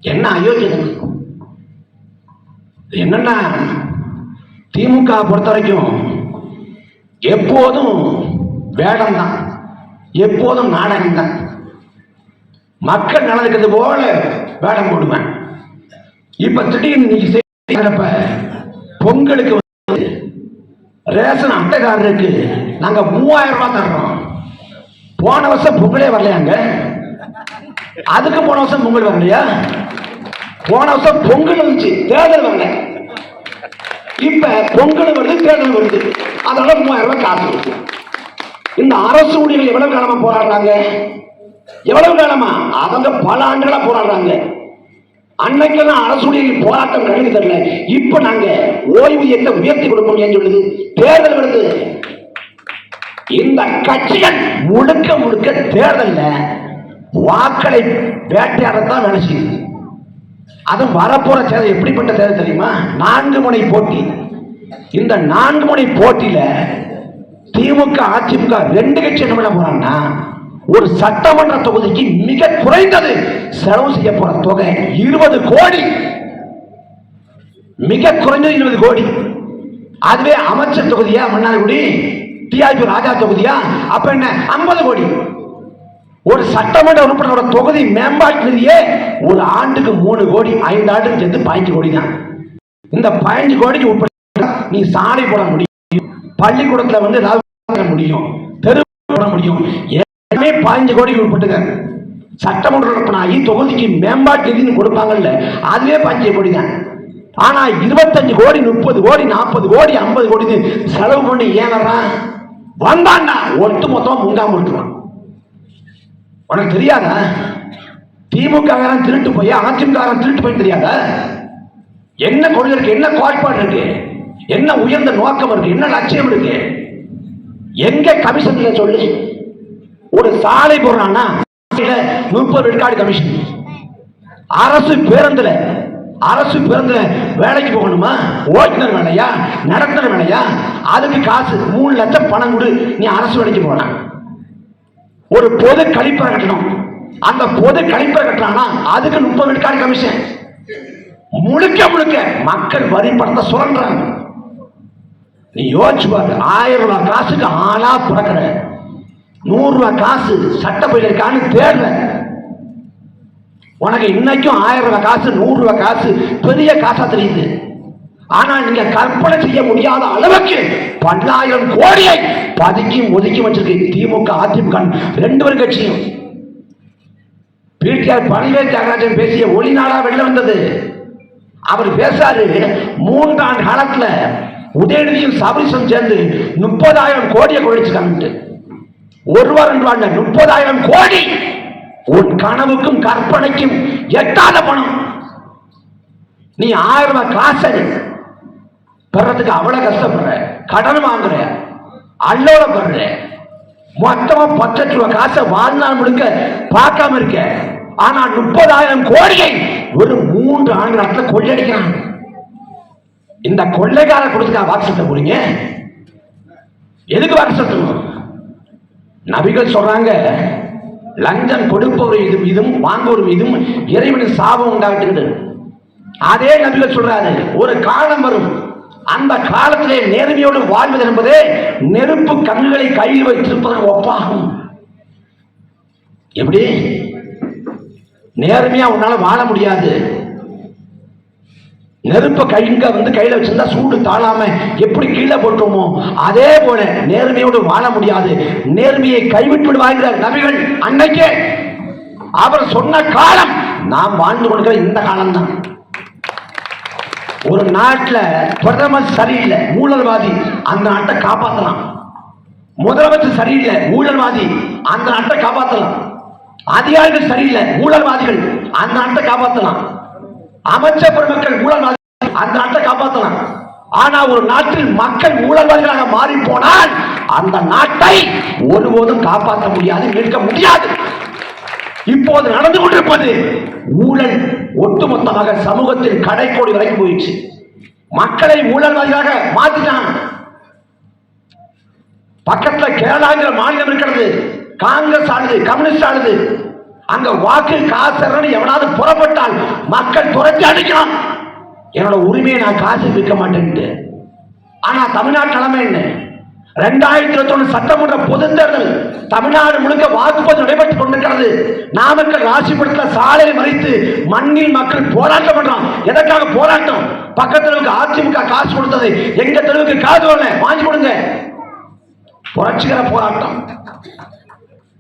என்ன அயோக்கியம். என்னன்னா திமுக பொறுத்த வரைக்கும் எப்போதும் வேடம் தான், எப்போதும் நாடகம் தான். மக்கள் நடக்கிறது போல வேடம் போடுவேன். இப்ப திடீர்னு நீங்க செய்யறப்ப பொங்கலுக்கு ரேஷன் அட்டைக்காரருக்கு நாங்க 3000 ரூபாய் தர்றோம். போன வருஷம் பொங்கலே வரலையாங்க, அதுக்கு போன வருஷம் பொங்கல் வரலையா? போன வருஷம் பொங்கல் வந்துச்சு, தேர்தல் வரல. இப்ப பொங்கல் வருது, தேர்தல் வருது, அதனால 3000 ரூபாய் காசு வருது. இந்த அரசு ஊழியர்கள் எவ்வளவு காலமா போராடுறாங்க? எவ்வளவு காலமா? அவங்க பல ஆண்டுகளா போராடுறாங்க. அன்னைக்கெல்லாம் அரசு ஊழியர்கள் போராட்டம் கழிவு தரல. இப்ப நாங்க ஓய்வூதியத்தை உயர்த்தி கொடுப்போம் சொல்லுது, தேர்தல் வருது. இந்த கட்சிகள் முழுக்க முழுக்க தேர்தல்ல வாக்களை வேட்டையாடத்தான் வேலை செய்யுது. அது வரப்போற தேர்தல் எப்படிப்பட்ட தேர்தல் தெரியுமா? 4 முனை போட்டி. இந்த 4 முனை போட்டியில திமுக அதிமுக 2 கட்சி என்ன பண்ண போறாங்கன்னா, ஒரு சட்டமன்ற தொகுதிக்கு மிக குறைந்தது செலவு செய்ய போற தொகை 20 கோடி. மிக குறைந்தது 20 கோடி. அதுவே அமைச்சர் தொகுதியா மன்னார்குடி, டிஆர்பி ராஜா தொகுதியா, அப்ப என்ன 50 கோடி. ஒரு சட்டமன்ற உறுப்பினரோட தொகுதி மேம்பாட்டு நிதியே ஒரு ஆண்டுக்கு 3 கோடி, 5 ஆண்டுக்கு சேர்த்து 15 கோடி தான். இந்த 15 கோடிக்கு உட்பட நீ சாலை போட முடியும், பள்ளிக்கூடத்துல முடியும், தெரு போட முடியும். 15 கோடிக்கு உட்பட்டுங்க. சட்டமன்ற உறுப்பினராகி தொகுதிக்கு மேம்பாட்டு நிதினு கொடுப்பாங்கல்ல, அதுவே 15 கோடி தான். ஆனா 25 கோடி, 30 கோடி, 40 கோடி, 50 கோடி செலவு பண்ணி ஏன் வர்றான்? வந்தான்னா ஒட்டு மொத்தம் முங்காம விட்டுருவான். உனக்கு தெரியாதா? திமுக திருட்டு போய் அதிமுக திருட்டு போய் தெரியாதா? என்ன கொள்கை இருக்கு, என்ன கோட்பாடு இருக்கு, என்ன உயர்ந்த நோக்கம் இருக்கு, என்ன லட்சியம் இருக்கு? எங்க கமிஷன்ல சொல்லு. ஒரு சாலை போடுறான்னா 30 விழுக்காடு கமிஷன். அரசு பேருந்துல வேலைக்கு போகணுமா? ஓட்டுநர் வேலையா, நடத்துனர் வேலையா, அதுக்கு காசு 3 லட்சம் பணம் கொடு, நீ அரசு வேலைக்கு போன. ஒரு பொது கழிப்பறை கட்டணும், அந்த பொது கழிப்பறை கட்டணா அதுக்கு 30 விழுக்காடு கமிஷன். முழுக்க முழுக்க மக்கள் வரி பணத்தை சுரண்டுறாங்க. நீ யோசிச்சு பாரு, 1000 ரூபாய் காசுக்கு ஆளா பிறக்கிற, 100 ரூபாய் காசு சட்டப்பையில் இருக்கான்னு தேடுற. உனக்கு இன்னைக்கும் 1000 ரூபாய் காசு, 100 ரூபாய் காசு பெரிய காசா தெரியுது. ஆனால் நீங்க கற்பனை செய்ய முடியாத அளவுக்கு பல்லாயிரம் கோடியை பதுக்கி ஒதுக்கி வச்சிருக்கு திமுக அதிமுக ரெண்டு பேரும் கட்சியும். பிடிஆர் பழனிவேல் தியாகராஜன் பேசிய ஒளி நாடா வெளில வந்தது. அவர் பேசாரு, 3 ஆண்டு காலத்துல உதயநிதியும் சபரிசும் சேர்ந்து 30,000 கோடியை கொள்ளைச்சிருக்காங்க. 1 வாரம் 2 வாரம் 30,000 கோடி. உன் கனவுக்கும் கற்பனைக்கும் எட்டாத பணம். நீ 1000 ரூபாய் காசை பெறதுக்கு அவ்வளவு கஷ்டப்படுற, கடன் வாங்குற, அல்லோலப்படுற, மொத்தமா 10 லட்சம் ரூபாய் காசை வாழ்நாள் முழுக்க பார்க்காம இருக்க. ஆனா 30,000 கோடியை ஒரு 3 ஆண்டுல கொள்ளையடிக்கிறான். இந்த கொள்ளைக்கார கொடுத்துக்கா வாக்கு சட்டம் போறீங்க? எதுக்கு வாக்கு சட்டம்? நபிகள் சொல்றாங்க, லஞ்சம் கொடுப்பவர் இதுவும் வாங்குவோர் மீதும் இறைவனின் சாபம் உண்டாகிட்டு. அதே நபிகள் சொல்றாரு, ஒரு காலம் வரும், அந்த காலத்திலே நேர்மையோடு வாழ்வது என்பதே நெருப்பு கண்ணுகளை கையில் வைத்திருப்பதற்கு ஒப்பாகும். எப்படி நேர்மையா உன்னால வாழ முடியாது? நெருப்ப கைங்க கையில வச்சிருந்தா சூடு தாழாம எப்படி கீழே போட்டோமோ அதே போல நேர்மையோடு வாழ முடியாது. நேர்மையை கைவிட்டு விடுவார்கள் நபிகள் அன்னைக்கே. அவர் சொன்ன காலம் நாம் வாழ்ந்து கொண்டிருக்கிற இந்த காலம்தான். ஒரு நாட்டில் பிரதமர் சரியில்லை, ஊழல்வாதி, அந்த நாட்டை காப்பாற்றலாம். முதலமைச்சர் சரியில்லை, ஊழல்வாதி, அந்த நாட்டை காப்பாற்றலாம். அதிகாரிகள் சரியில்லை, ஊழல்வாதிகள், அந்த நாட்டை காப்பாற்றலாம். அமைச்சர் பெருமக்கள் ஊழல்வாதி, அந்த நாட்டை காப்பாற்றலாம். ஆனா ஒரு நாட்டில் மக்கள் ஊழல்வாதிகளாக மாறி போனால் அந்த நாட்டை ஒருபோதும் காப்பாற்ற முடியாது, மீட்க முடியாது. இப்போது நடந்து கொண்டிருப்பது ஊழல் ஒட்டுமொத்தமாக சமூகத்தில் கடைக்கோடி வரைக்கும் போயிடுச்சு. மக்களை ஊழல்வாதிகளாக மாற்றினான். பக்கத்துல கேரளாங்கிற மாநிலம் இருக்கிறது, காங்கிரஸ் ஆளுது, கம்யூனிஸ்ட் ஆளுது. அங்க வாக்கு காசு எவனாவது புறப்பட்டால் மக்கள் துரத்தி அடிக்கலாம். என்னோட உரிமையை நான் காசு விற்க மாட்டேன்ட்டு. ஆனா தமிழ்நாட்டு நிலைமை என்ன? 2021 சட்டமன்ற பொது தேர்தல் தமிழ்நாடு முழுக்க வாக்குப்பதிவு நடைபெற்றுக் கொண்டிருக்கிறது. நாமக்கல் ராசிபுரத்தில் சாலையை மறித்து மண்ணில் மக்கள் போராட்டம் பண்றான். எதற்காக போராட்டம்? பக்கத்தில் அதிமுக காசு கொடுத்தது, எங்க தெருவுக்கு காசு வரல, வாங்கி கொடுங்க. புரட்சிகர போராட்டம்.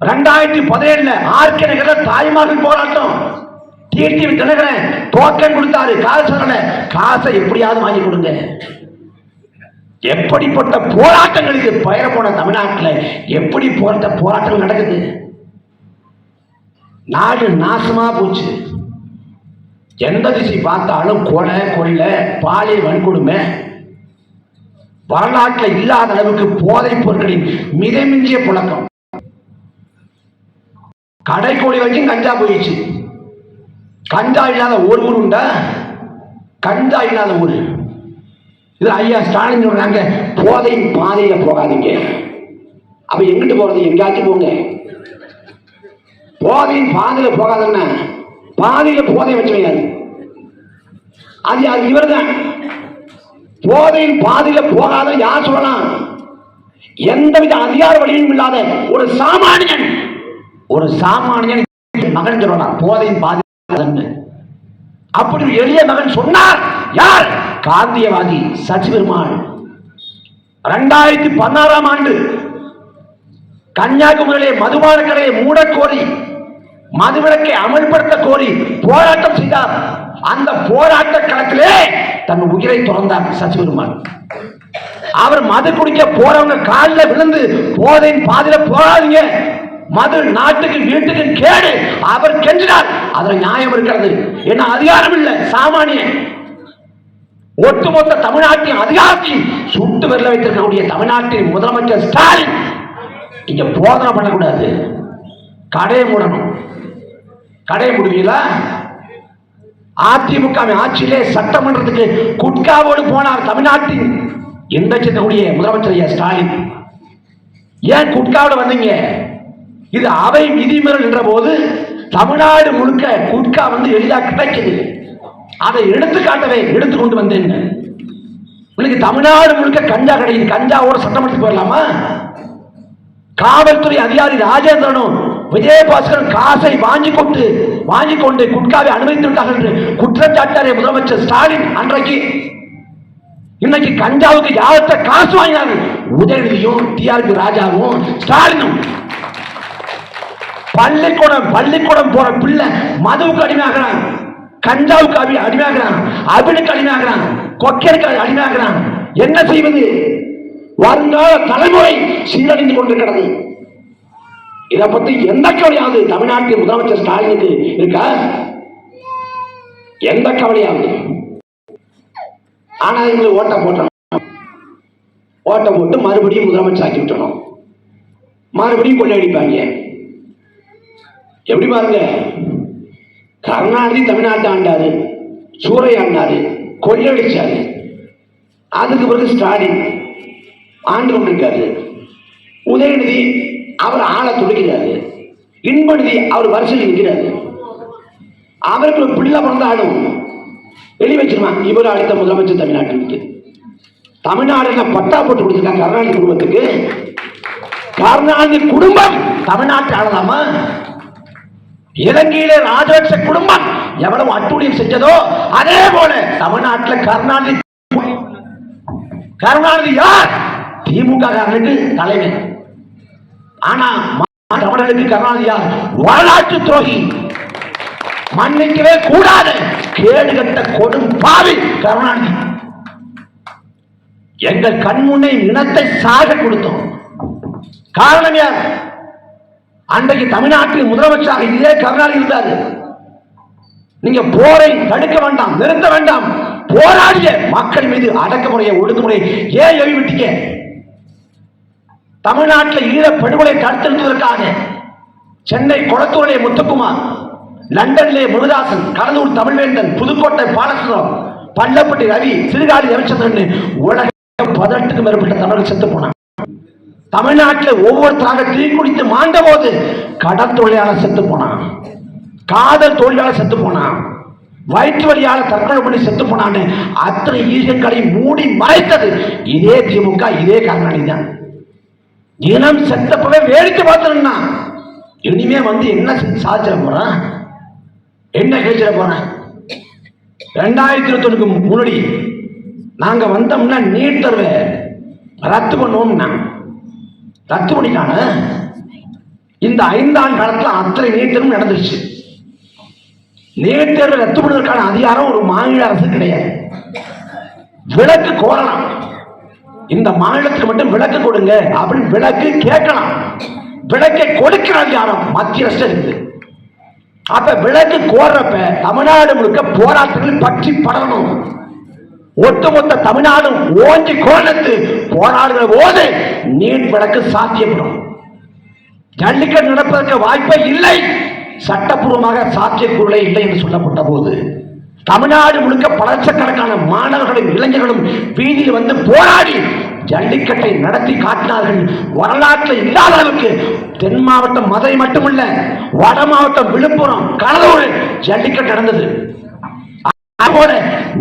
2017 ஆர்கே நகர்ல தாய்மார்கள் போராட்டம். டிடிவி தினகரன் டோக்கன் கொடுத்தாரு, காசு வரல, காசை எப்படியாவது வாங்கி கொடுங்க. எப்படிப்பட்ட போராட்டங்களுக்கு பெயர் போன தமிழ்நாட்டில் எப்படி போராட்டங்கள் நடக்குது? நாடு நாசமா போச்சு. எந்த திசை பார்த்தாலும் கொலை, கொள்ளை, பாலியல் வன்கொடுமை, வரலாற்றில் இல்லாத அளவுக்கு போதைப் பொருட்களின் மிதமிஞ்சிய புழக்கம். கடைக்கோடி வரைக்கும் கஞ்சா போயிடுச்சு. கஞ்சா இல்லாத ஒரு ஊர் உண்டா? கஞ்சா இல்லாத ஊர். இது ஐயா ஸ்டாலின் சொல்றாங்க, போதையின் பாதையில போகாதீங்க. அப்ப எங்கிட்டு போறது? எங்காச்சும் போங்க. போதையின் பாதையில போகாதுன்னா பாதையில போதை வச்சுவையாது. அது இவர் தான். போதையின் பாதையில போகாத யார் சொல்லலாம்? எந்தவித அதிகார வழியும் இல்லாத ஒரு சாமானியன் மகன் சொல்லலாம் போதையின் பாதை. அப்படி எளிய மகன் சொன்னார். யார்? காந்தியவாதி சச்சி பெருமாள். 2016 ஆண்டு கன்னியாகுமரியிலே மதுபான கடையை மூடக்கோரி, மதுவிலக்கை அமல்படுத்த கோரி போராட்டம் செய்தார். அந்த போராட்ட களத்திலே தன் உயிரை துறந்தார் சச்சி பெருமாள். அவர் மது குடிக்க போறவங்க காலில் விழுந்து போதையின் பாதையில போகாதீங்க, மது நாட்டுக்கு வீட்டுக்கு கேடு, அவர் கெஞ்சினார். அதுல நியாயம் இருக்கிறது. என்ன அதிகாரம் இல்லை, சாமானியன். ஒட்டுமொத்த தமிழ்நாட்டின் அதிகாரத்தையும் சுட்டு விரல வைத்திருக்கக்கூடிய தமிழ்நாட்டின் முதலமைச்சர் ஸ்டாலின் இங்க போதனை பண்ணக்கூடாது. கடையை மூடணும். கடையை முடிவீங்களா? அதிமுக ஆட்சியிலே சட்டமன்றத்துக்கு குட்காவோடு போனார் தமிழ்நாட்டின் இன்றைய முதலமைச்சர் ஸ்டாலின். ஏன் குட்காவோட வந்தீங்க? இது அவை விதிமுறை என்ற போது தமிழ்நாடு முழுக்க குட்கா எளிதாக கிடைக்குது. அதை எடுத்து கொண்டு வந்தேன். உங்களுக்கு தமிழ்நாடு முழுக்க கஞ்சா கிடைக்குது. கஞ்சாவோட சட்டமன்றத்துக்கு வரலாமா? காவல்துறை அதிகாரி ராஜேந்திரனும் விஜயபாஸ்கரன் காசை வாங்கி கொண்டு குட்காவை அனுமதித்து விட்டார்கள் என்று குற்றம் சாட்டினாரே முதலமைச்சர் ஸ்டாலின் அன்றைக்கு. இன்னைக்கு கஞ்சாவுக்கு யாவற்ற காசு வாங்கினாங்க உதயநிதியும் டிஆர்பி ராஜாவும் ஸ்டாலினும். பள்ளிக்கூடம் போற பிள்ளை மதுவுக்கு அடிமையாகிறான், கஞ்சாவுக்கு அடிமையாகிறான், அபினுக்கு அடிமையாகிறான், கொக்கைக்கு அடிமையாகிறான். என்ன செய்வது? வருங்கால தலைமுறை சீரழிந்து கொண்டிருக்கிறது. இதை பத்தி எந்த கவலையாவது தமிழ்நாட்டின் முதலமைச்சர் ஸ்டாலினுக்கு இருக்கா? எந்த கவலையாவது? ஆனா எங்களுக்கு ஓட்ட போட்டு மறுபடியும் முதலமைச்சர் ஆக்கி விட்டணும். மறுபடியும் கொள்ளையடிப்பாங்க. எப்படி பாருங்க, கருணாநிதி தமிழ்நாட்டை ஆண்டாரு, சூறையாண்டாரு, கொள்ளையடிச்சாரு. அதுக்கு பிறகு ஸ்டாலின் ஆண்டு கொண்டிருக்காரு. உதயநிதி அவர் ஆளை துடிக்கிறாரு. இன்பநிதி அவர் வரிசையில் நிற்கிறாரு. அவருக்கு பிள்ளை பிறந்தாலும் வெளி வச்சிருவான் இவர் அளித்த முதலமைச்சர் தமிழ்நாட்டுக்கு. தமிழ்நாடுல பட்டா போட்டு கொடுத்துருக்காங்க கருணாநிதி குடும்பத்துக்கு. கருணாநிதி குடும்பம் தமிழ்நாட்டை ஆளலாமா? இலங்கையிலே ராஜபக்ச குடும்பம் எவ்வளவு அட்டூழியம் செஞ்சதோ அதே போல தமிழ்நாட்டில் கருணாநிதி யார்? திமுக தலைவர். ஆனா தமிழர்களுக்கு கருணாநிதி யார்? வரலாற்று துரோகி, மன்னிக்கவே கூடாது கேடுகட்ட கொடும் பாவி கருணாநிதி. எங்கள் கண்முன்னே இனத்தை சாக கொடுத்தோம். காரணம் யார்? அன்றைக்கு தமிழ்நாட்டில் முதலமைச்சராக இதே கருணாநிதி இருந்தார். நீங்க போரை தடுக்க வேண்டாம், நிறுத்த வேண்டாம், போராடிய மக்கள் மீது அடக்குமுறையை ஒடுக்குமுறை ஏன் எழுதிவிட்டீங்க? தமிழ்நாட்டில் ஈழ படுகொலை தடுத்திருப்பதற்காக சென்னை கொளத்தூரிலே முத்துக்குமார், லண்டனிலே முருதாசன், கடலூர் தமிழ்வேந்தன், புதுக்கோட்டை பாலசுந்தரம், பள்ளப்பட்டி ரவி, சிறுகாடி ரவிச்சந்திரன் உலக 18க்கும் மேற்பட்ட தமிழர்கள் செத்து போனான். தமிழ்நாட்டில் ஒவ்வொருத்தராக தீ குடித்து மாண்ட போது கடல் தொழிலாளர் செத்து போனான், காதல் தொழிலாளர் செத்து போனான், வயிற்று வழியாளர் தற்கொலை பண்ணி செத்து போனான்னு அத்தனை ஈழங்களை மூடி மறைத்தது இதே திமுக, இதே கருணாநிதி தான். இனம் செத்தப்பவே வேடிக்கை பார்த்தா இனிமே என்ன சாதிச்சிட போறான், என்ன கேட்சிட போறான்? 2021 முன்னாடி நாங்க வந்தோம்னா நீட் தேர்வை ரத்து பண்ணுவோம்னா ரத்து பண்ணிட்டான. இந்த 5 ஆண்டு காலத்தில் அத்தனை நீட் தேர்வு நடந்துருச்சு. நீட் தேர்வு ரத்து பண்ணுவதற்கான அதிகாரம் ஒரு மாநில அரசு கிடையாது. விலக்கு கோரலாம், இந்த மாநிலத்துக்கு மட்டும் விலக்கு கொடுங்க அப்படின்னு விலக்கு கேட்கலாம். விலக்கை கொடுக்கிற அதிகாரம் மத்திய அரசு இருக்குது. அப்ப விலக்கு கோர்றப்ப தமிழ்நாடு முழுக்க போராட்டங்கள் பற்றி படணும். ஒட்டுமொத்த தமிழ்நாடும் ஓஞ்சி கோலத்து போராடுகிற போது நீட் விலக்கு சாத்தியப்படும். ஜல்லிக்கட்டு நடப்பதற்கு வாய்ப்பே இல்லை, சட்டப்பூர்வமாக சாத்தியக்கூறே இல்லை என்று சொல்லப்பட்ட போது தமிழ்நாடு முழுக்க பல லட்சக்கணக்கான மாணவர்களும் இளைஞர்களும் வீதியில் வந்து போராடி ஜல்லிக்கட்டை நடத்தி காட்டினார்கள். வரலாற்றில் இல்லாத அளவுக்கு தென் மாவட்டம் மதுரை மட்டுமல்ல, வட மாவட்டம் விழுப்புரம், கடலூர் ஜல்லிக்கட்டு நடந்தது. அதுபோல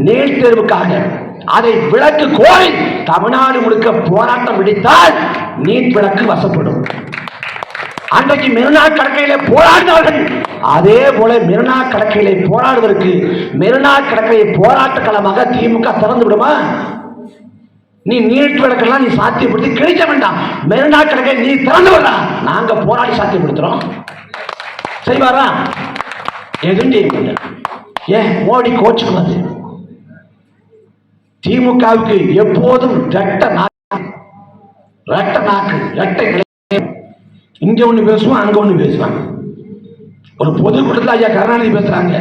நீட் தேர்வுக்காக அதை விலக்கு கோரி தமிழ்நாடு முழுக்க போராட்டம் விடுத்தால் நீட் விலக்கு வசப்படும். அன்றைக்கு மெரினா கடற்கரையிலே போராடினார்கள். அதே போல மெரினா கடற்கரையிலே போராடுவதற்கு மெரினா கடற்கரையை போராட்ட களமாக திமுக திறந்து விடுமா? நீ நீட் விலக்கெல்லாம் நீ சாத்தியப்படுத்தி கிடைக்க வேண்டாம். மெரினா கடற்கரை நீ திறந்து விடா, நாங்க போராடி சாத்தியப்படுத்துறோம். செய்வாரா? எதுவும் செய்ய முடியல. ஏன் மோடி கோச்சுக்குவாரு? திமுகவுக்கு எப்போதும் ரெட்ட நாக்கு, இங்க ஒண்ணு பேசுவான், அங்க ஒண்ணு பேசுவான். ஒரு பொதுக்கூட்டத்தில் ஐயா கருணாநிதி பேசுறாங்க,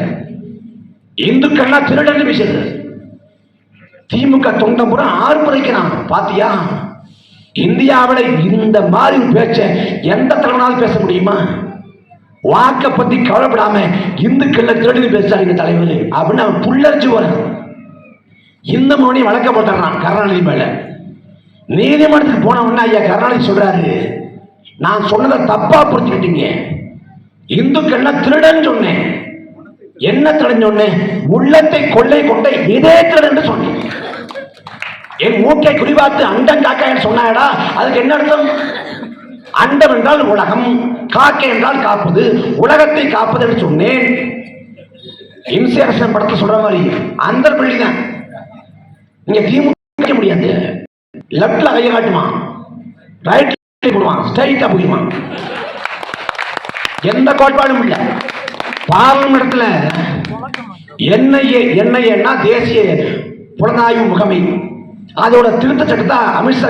இந்துக்கள்லாம் திருடன்னு பேசுறது. திமுக தொண்டம் கூட ஆர்ப்பரிக்கிறான். பாத்தியா, இந்தியாவில இந்த மாதிரி பேச்ச எந்த தலைவனாலும் பேச முடியுமா? வாக்க பத்தி கவலைப்படாம இந்துக்கள் திருடன்னு பேசுறாங்க தலைவர் அப்படின்னு அவன் புல்லரிச்சு வரான். இந்த மோனி வழக்கப்பட்டான் கருணாநிதி மேல. நீதிமன்றத்துக்கு போனவொன்னா ஐயா கருணாநிதி சொல்றாரு, நான் சொன்னதை தப்பா புரிஞ்சுக்கிட்டீங்க, இந்துக்கள்லாம் திருடன் சொன்னேன். என்ன திருடன் சொன்னேன்? உள்ளத்தை கொள்ளை கொண்ட இதே திருடன் சொன்னேன். என் மூக்கை குறிபார்த்து அண்டம் காக்கா சொன்னாடா, அதுக்கு என்ன அர்த்தம்? அண்டம் என்றால் உலகம், காக்கை என்றால் காப்பது, உலகத்தை காப்பது என்று சொன்னேன். இம்சேரசன் படத்தை சொல்ற மாதிரி அந்த பள்ளி தான். நீங்க திமுக முடியாது. லெப்ட்ல கையை காட்டுவான், ரைட்ல போடுவான், ஸ்ட்ரைட்டா போயிடுவான். எந்த கோட்பாடும் இல்லை. பார்லிமெண்ட்ல என்ஐஏன்னா தேசிய புலனாய்வு முகமை, அதோட திருத்த சட்டத்தை அமித்ஷா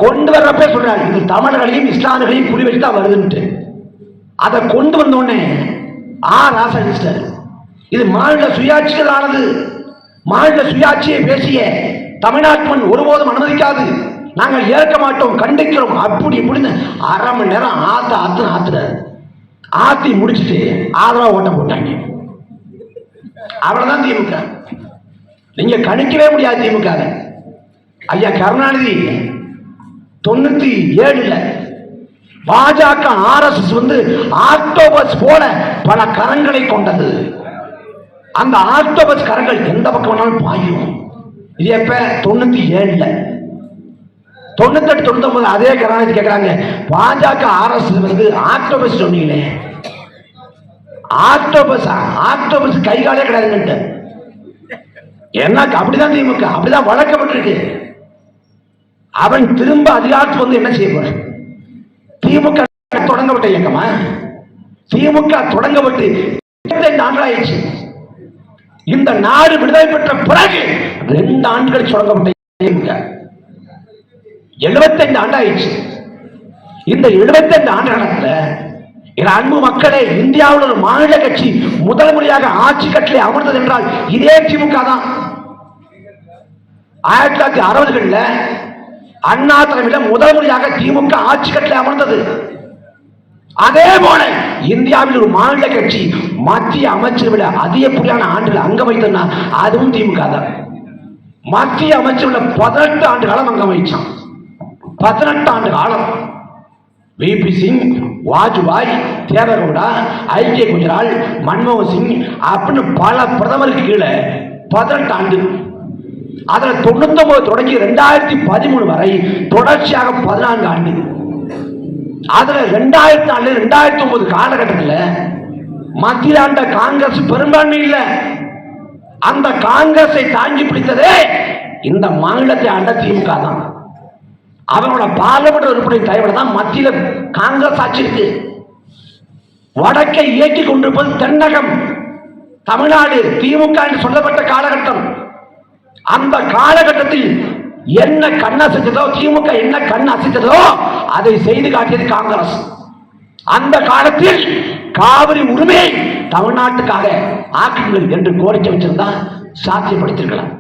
கொண்டு வர்றப்ப சொல்றாரு இது தமிழர்களையும் இஸ்லாமியர்களையும் குறி வச்சு தான் வருதுன்ட்டு. அதை கொண்டு வந்த உடனே ராசா மினிஸ்டர் இது மாநில சுயாட்சிகள் ஆனது, மாநில சுயாட்சியை பேசிய தமிழ்நாட்டு மண் ஒருபோதும் அனுமதிக்காது, நாங்கள் ஏற்க மாட்டோம், கண்டிக்கிறோம், அப்படி இப்படின்னு அரை மணி நேரம் ஆத்தி முடிச்சுட்டு ஆதரவா ஓட்டம் போட்டாங்க. அவ்வளவுதான் திமுக. நீங்க கணிக்கவே முடியாது திமுக. ஐயா கருணாநிதி 97 பாஜக RSS ஆக்டோபஸ் போல பல கரங்களை கொண்டது. அந்த ஆக்டோபஸ் கரங்கள் எந்த பக்கம் வேணாலும் பாயும். இது எப்ப 97 98 99 அதே கருணாநிதி கேட்கிறாங்க பாஜக RSS ஆக்டோபஸ் சொன்னீங்களே, ஆக்டோபஸ் கை காலே கிடையாதுன்னு. என்ன அப்படிதான் திமுக அப்படிதான் வழக்கப்பட்டிருக்கு. அவன் திரும்ப அதிகாரத்துக்கு என்ன செய்ய போற? திமுக தொடங்கப்பட்ட இயக்கமா? திமுக தொடங்கப்பட்டு 25 ஆண்டுகள் ஆயிடுச்சு. இந்த நாடு விடுதலை பெற்ற பிறகு 2 ஆண்டுகள் தொடங்கப்பட்ட திமுக 75 ஆண்டு ஆயிடுச்சு. இந்த 75 ஆண்டு காலத்துல அன்பு மக்களே, இந்தியாவில் ஒரு மாநில கட்சி முதல் முறையாக ஆட்சி கட்டளை அமர்ந்தது என்றால் இதே திமுக தான். 1960களில் அண்ணா தலைமையில் முதல் முறையாக திமுக ஆட்சி கட்டளை அமர்ந்தது. அதே போல இந்தியாவில் ஒரு மாநில கட்சி மத்திய அமைச்சரவையில் அதிகப்படியான ஆண்டுகள் அங்கம் வைத்ததுன்னா அதுவும் திமுக தான். மத்திய அமைச்சரவையில் 18 ஆண்டு காலம் அங்கம் வகிச்சான். 18 ஆண்டு காலம் VP சிங், வாஜ்பாய், தேவகவுடா, ஐக்கிய குஜரால், மன்மோகன் சிங் அப்படின்னு பல பிரதமருக்கு கீழே 18 ஆண்டு. அதுல 99 தொடங்கி 2013 வரை தொடர்ச்சியாக 14 ஆண்டு. அதுல 2004 2009 காலகட்டத்தில் மத்திய ஆண்ட காங்கிரஸ் பெரும்பான்மை இல்லை. அந்த காங்கிரஸை தாங்கி பிடித்ததே இந்த மாநிலத்தை ஆண்ட திமுக தான். அவனோட பார்லிமெண்ட் உறுப்பினர் தலைவர் தான் மத்தியில காங்கிரஸ் ஆட்சி இருக்கு. வடக்கை இயக்கி கொண்டிருப்பது தென்னகம் தமிழ்நாடு திமுக என்று சொல்லப்பட்ட காலகட்டம். அந்த காலகட்டத்தில் என்ன கண் அசைத்ததோ, திமுக என்ன கண் அசைத்ததோ அதை செய்து காட்டியது காங்கிரஸ். அந்த காலத்தில் காவிரி உரிமையை தமிழ்நாட்டுக்காக ஆக்குங்கள் என்று கோரிக்கை வச்சிருந்தா சாத்தியப்படுத்திருக்கலாம்.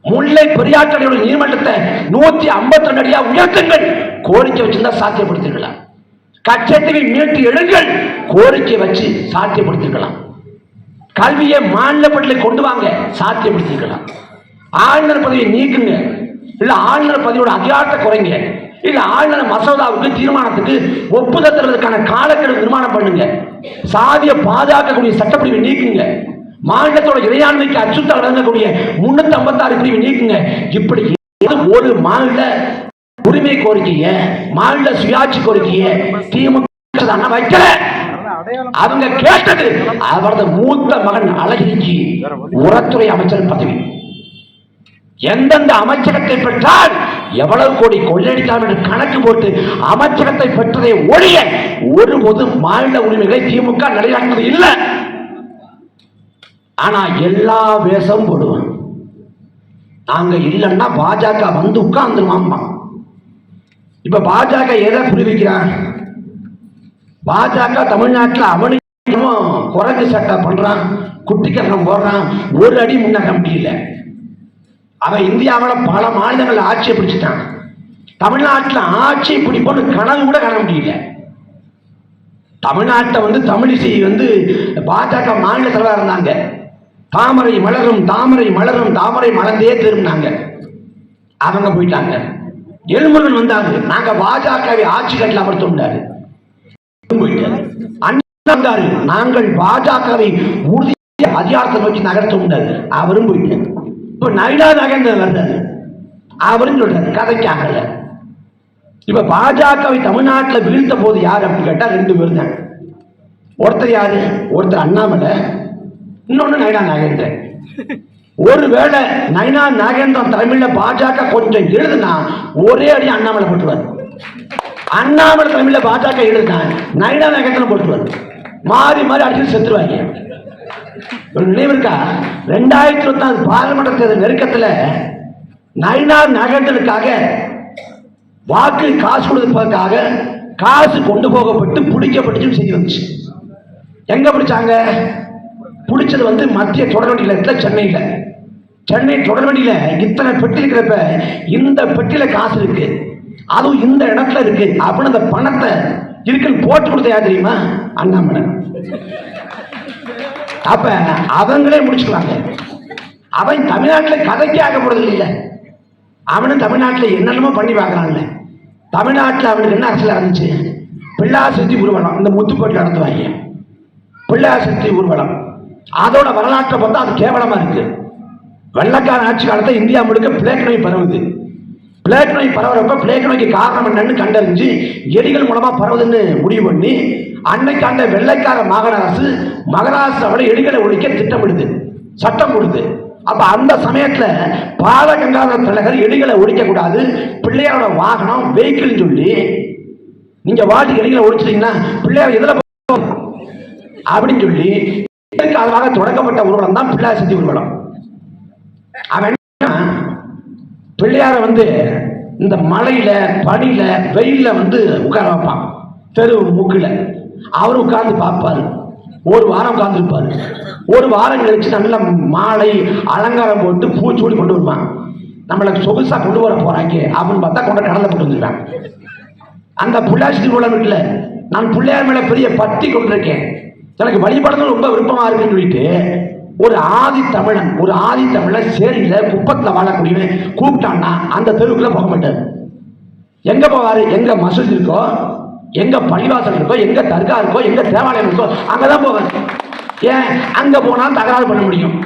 முல்லை பெரியாற்று நீர்மட்டத்தை 152 அடியா உயர்த்துங்கள் கோரிக்கை வச்சிருந்தா சாத்தியப்படுத்திருக்கலாம். கச்சத்தீவை மீட்டு எழுங்கள் கோரிக்கை வச்சு சாத்தியப்படுத்திருக்கலாம். கல்வியை மாநில பட்டியலில் கொண்டு வாங்க சாத்தியப்படுத்திருக்கலாம். ஆளுநர் பதவியை நீக்குங்க, இல்ல ஆளுநர் பதவியோட அதிகாரத்தை குறைங்க, இல்ல ஆளுநர் மசோதாவுக்கு தீர்மானத்துக்கு ஒப்புதல் தருவதற்கான காலக்கெடு நிர்மாணம் பண்ணுங்க, சாதிய பாதுகாக்கக்கூடிய சட்டப்பிரிவை நீக்குங்க, மாநிலத்தோட இறையாண்மைக்கு அச்சுறுத்தல் வழங்கக்கூடிய 356 பிரிவை நீக்குங்க. இப்படி ஒரு மாநில உரிமை கோரிக்கைய, மாநில சுயாட்சி கோரிக்கைய திமுக வைக்கல. அவங்க கேட்டது அவரது மூத்த மகன் அழகிரிக்கு உரத்துறை அமைச்சர் பதவி. எந்தெந்த அமைச்சகத்தை பெற்றால் எவ்வளவு கோடி கொள்ளையடிக்கலாம் என்று கணக்கு போட்டு அமைச்சகத்தை பெற்றதை ஒழிய ஒருபோது மாநில உரிமைகளை திமுக நிலையாட்டுவது இல்லை. ஆனா எல்லா வேஷமும் போடுவான். நாங்க இல்லைன்னா பாஜக வந்து உட்கார்ந்துருவான். இப்ப பாஜக எதை புரிவிக்கிறான்? பாஜக தமிழ்நாட்டில் அவனுக்கு குரங்கு சட்டை பண்றான், குட்டிக்கரணம் போடுறான், ஒரு அடி முன்னேற முடியல. அவன் இந்தியாவில் பல மாநிலங்கள் ஆட்சியை பிடிச்சிட்டான். தமிழ்நாட்டில் ஆட்சியை பிடிப்போன்னு கனவு கூட காண முடியல. தமிழ்நாட்டை தமிழிசை பாஜக மாநில தலைவராக இருந்தாங்க. தாமரை மலரும் தாமரை மலரும் தாமரை மலர்ந்தே திரும்பினாங்க. அவங்க போயிட்டாங்க. எல்முருகன் வந்தாரு, நாங்க பாஜகவை ஆட்சி கட்டில் அமர்த்தோம்னாரு, போயிட்டாரு. அண்ணா வந்தாரு, நாங்கள் பாஜகவை உறுதி அதிகாரத்தை நோக்கி நகர்த்தோம்னாரு, அவரும் போயிட்டாரு. இப்ப நைனா நகேந்திரன் வந்தாரு, அவரும் சொல்றாரு கதைக்காகல. இப்ப பாஜகவை தமிழ்நாட்டில் வீழ்த்த போது யார் அப்படின்னு கேட்டா 2 பேர் தான். ஒருத்தர் யாரு? ஒருத்தர் அண்ணாமலை, இன்னொன்னு நைனா நாகேந்திரன். ஒருவேளை நயினா நாகேந்திரன் தலைமையில பாஜக கொஞ்சம் எழுதுனா ஒரே அடி அண்ணாமலை போட்டுருவார். அண்ணாமலை தலைமையில பாஜக எழுதுனா நயினா நாகேந்திரன் போட்டுருவார். மாறி மாறி அடிச்சு செத்துருவாங்க. நினைவு இருக்கா? 2024 பார்லிமெண்ட் தேர்தல் நெருக்கத்துல நயினா நாகேந்திரனுக்காக வாக்கு காசு கொடுப்பதற்காக காசு கொண்டு போகப்பட்டு பிடிக்கப்பட்டு செய்தி வந்துச்சு. எங்க பிடிச்சாங்க? பிடிச்சது வந்து மத்திய தொடர்வண்டி நிலையத்தில் சென்னையில். சென்னை தொடர்வண்டியில இத்தனை பெட்டி இருக்கிறப்ப இந்த பெட்டியில காசு இருக்கு, அதுவும் இந்த இடத்துல இருக்கு அப்படின்னு அந்த பணத்தை இருக்குன்னு போட்டு கொடுத்த யார் தெரியுமா? அண்ணாமலை. அப்ப அவங்களே முடிச்சுக்குவாங்க. அவன் தமிழ்நாட்டில் கதைக்கே ஆக போறது இல்லை. அவனும் தமிழ்நாட்டில் என்னென்னமோ பண்ணி பார்க்கறான்ல. தமிழ்நாட்டில் அவனுக்கு என்ன அரசியல் இருந்துச்சு? பிள்ளாசக்தி ஊர்வலம், இந்த முத்துப்பேட்டில் நடத்துவாங்க பிள்ளாசக்தி ஊர்வலம். அதோட வரலாற்றை பார்த்தா அது கேவலமா இருக்கு. வெள்ளக்கார ஆட்சி காலத்தை இந்தியா முழுக்க பிளேக் நோய் பரவுது. பிளேக் நோய் பரவுறப்ப பிளேக் நோய்க்கு காரணம் என்னன்னு கண்டறிஞ்சு எலிகள் மூலமா பரவுதுன்னு முடிவு பண்ணி அன்னைக்கு அந்த வெள்ளைக்கார மாகாண அரசு மகாராஷ்டிராவில் எலிகளை ஒழிக்க திட்டமிடுது, சட்டம் கொடுத்து. அப்ப அந்த சமயத்துல பாலகங்காதர திலகர் எலிகளை ஒழிக்க கூடாது, பிள்ளையாரோட வாகனம் வெஹிக்கிள் சொல்லி நீங்க வாட்டி எலிகளை ஒழிச்சிட்டீங்கன்னா பிள்ளையார் எதுல அப்படின்னு சொல்லி அதற்காக தொடங்கப்பட்ட ஊர்வலம் தான் பிள்ளையார் ஊர்வலம். அவன் பிள்ளையார வந்து இந்த மழையில பனியில வெயில்ல வந்து உட்கார வைப்பான் தெரு முக்குல. அவரு உட்கார்ந்து பார்ப்பாரு. ஒரு வாரம் உட்கார்ந்துருப்பாரு. ஒரு வாரம் கழிச்சு நல்ல மாலை அலங்காரம் போட்டு பூச்சூடி கொண்டு வருவான். நம்மளுக்கு சொகுசா கொண்டு வர போறாங்க அப்படின்னு பார்த்தா கொண்டு கடலை போட்டு வந்துருவான். அந்த பிள்ளையார் ஊர்வலம் இருக்குல்ல, நான் பிள்ளையார் மேல பெரிய பக்தி கொண்டிருக்கேன், எனக்கு வழிபடுறது ரொம்ப விருப்பமா இருக்குன்னு சொல்லிட்டு ஒரு ஆதி தமிழன் சேரியில குப்பத்துல வாழக்கூடியவன் கூப்பிட்டான்னா அந்த தெருவுக்குள்ள போக மாட்டார். எங்க போவாரு? எங்க மசூதி இருக்கோ, எங்க பள்ளிவாசல் இருக்கோ, எங்க தர்கா இருக்கோ, எங்க தேவாலயம் இருக்கோ அங்கதான் போவார். ஏன்? அங்க போனா தகராறு பண்ண முடியும்,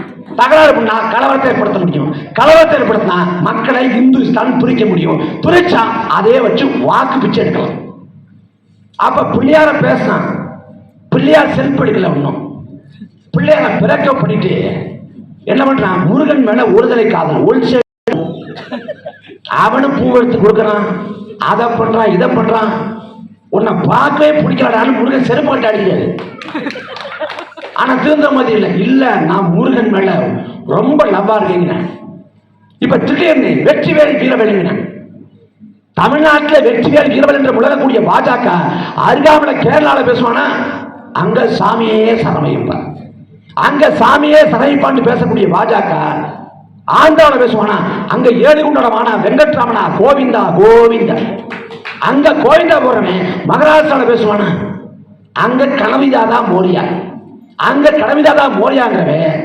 தகராறு பண்ணா கலவரத்தை ஏற்படுத்த முடியும், கலவரத்தை ஏற்படுத்தினா மக்களை இந்துஸ்தான் பிரிக்க முடியும், பிரிச்சா அதே வச்சு வாக்கு பிச்சை எடுக்கலாம். அப்ப பிள்ளையார பேசினான். பிள்ளையார் செல்ஃப் எடுக்கல. ஒன்றும் பிள்ளையார பிறக்க பண்ணிட்டு என்ன பண்றான்? முருகன் மேல ஒருதலை காதல் ஒழிச்சு அவனு பூ எடுத்து கொடுக்கறான், அதை பண்றான், இதை பண்றான். உன்னை பார்க்கவே பிடிக்கலான்னு முருகன் செருப்பு கட்டி அடிக்கிறாரு. ஆனா திருந்த மாதிரி இல்லை. இல்ல நான் முருகன் மேல ரொம்ப லவ்வா இருக்கீங்க. இப்ப திடீர்னு வெற்றிவேல் வீரவேலுங்க தமிழ்நாட்டில் வெற்றிவேல் வீரவேல் என்று முழங்கக்கூடிய பாஜக அருகாமல கேரளால பேசுவானா? அங்க சாமியே சரமைப்பார். அங்க சாமியே சரமைப்பான்னு பேசக்கூடிய பாஜக ஆந்திராவில் பேசுவானா? அங்க ஏழுகுண்டமான வெங்கட்ராமனா கோவிந்தா கோவிந்தா. அங்க கோவிந்தா போறவன் மகாராஷ்டிராவில் பேசுவானா? அங்க கனவிதாதா மோரியா. அங்க கனவிதாதா மோரியாங்கிறவன்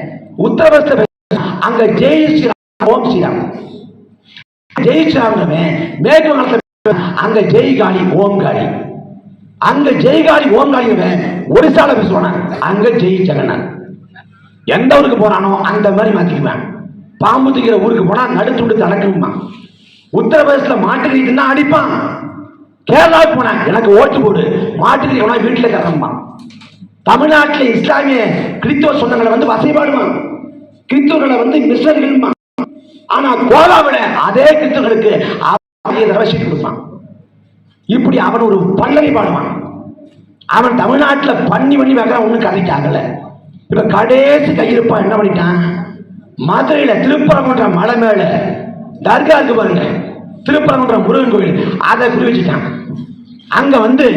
உத்தரப்பிரதேச அங்க ஜெய் ஸ்ரீராம் ஓம் ஸ்ரீராம். ஜெய் ஸ்ரீராம்ங்கிறவன் மேற்கு வங்கத்தில் அங்க ஜெய் காளி ஓம் காளி. அங்க ஜெய் காளி ஓம் காளிங்கிறவன் ஒரிசால பேசுவானா? அங்க ஜெய் ஜெகநாத். எந்த ஊருக்கு போறானோ அந்த மாதிரி மாத்திக்குவான். பாம்பு தூக்கிற ஊருக்கு போனா நடுத்துண்டு தடக்குமா. உத்தரப்பிரதேசத்துல மாட்டுக்கறினா அடிப்பான். கேரளாவுக்கு போன எனக்கு ஓட்டு போடு, மாட்டுக்கறி போனா வீட்டுல தரணுமா. தமிழ்நாட்டில் இஸ்லாமிய கிறிஸ்தவ சொந்தங்களை வந்து வசைபாடுவான், கிறிஸ்தவர்களை வந்து மிஸ்டர்கள்மா. ஆனா கோவாவில அதே கிறிஸ்தவர்களுக்கு ரவசீட்டு கொடுப்பான். இப்படி அவன் ஒரு பல்லவி பாடுவான். அவன் தமிழ்நாட்டில் பண்ணி வைக்கிறான். ஒன்றும் கதைக்காகல. இப்ப கடைசி கையிருப்பான் என்ன பண்ணிட்டான்? மதுரையில திருப்பரங்குன்றம் மலை மேல தர்கா இருக்கு பாருங்க, திருப்பரங்குன்றம் முருகன் கோயில், அதை குறி வச்சுட்டான். அங்க வந்து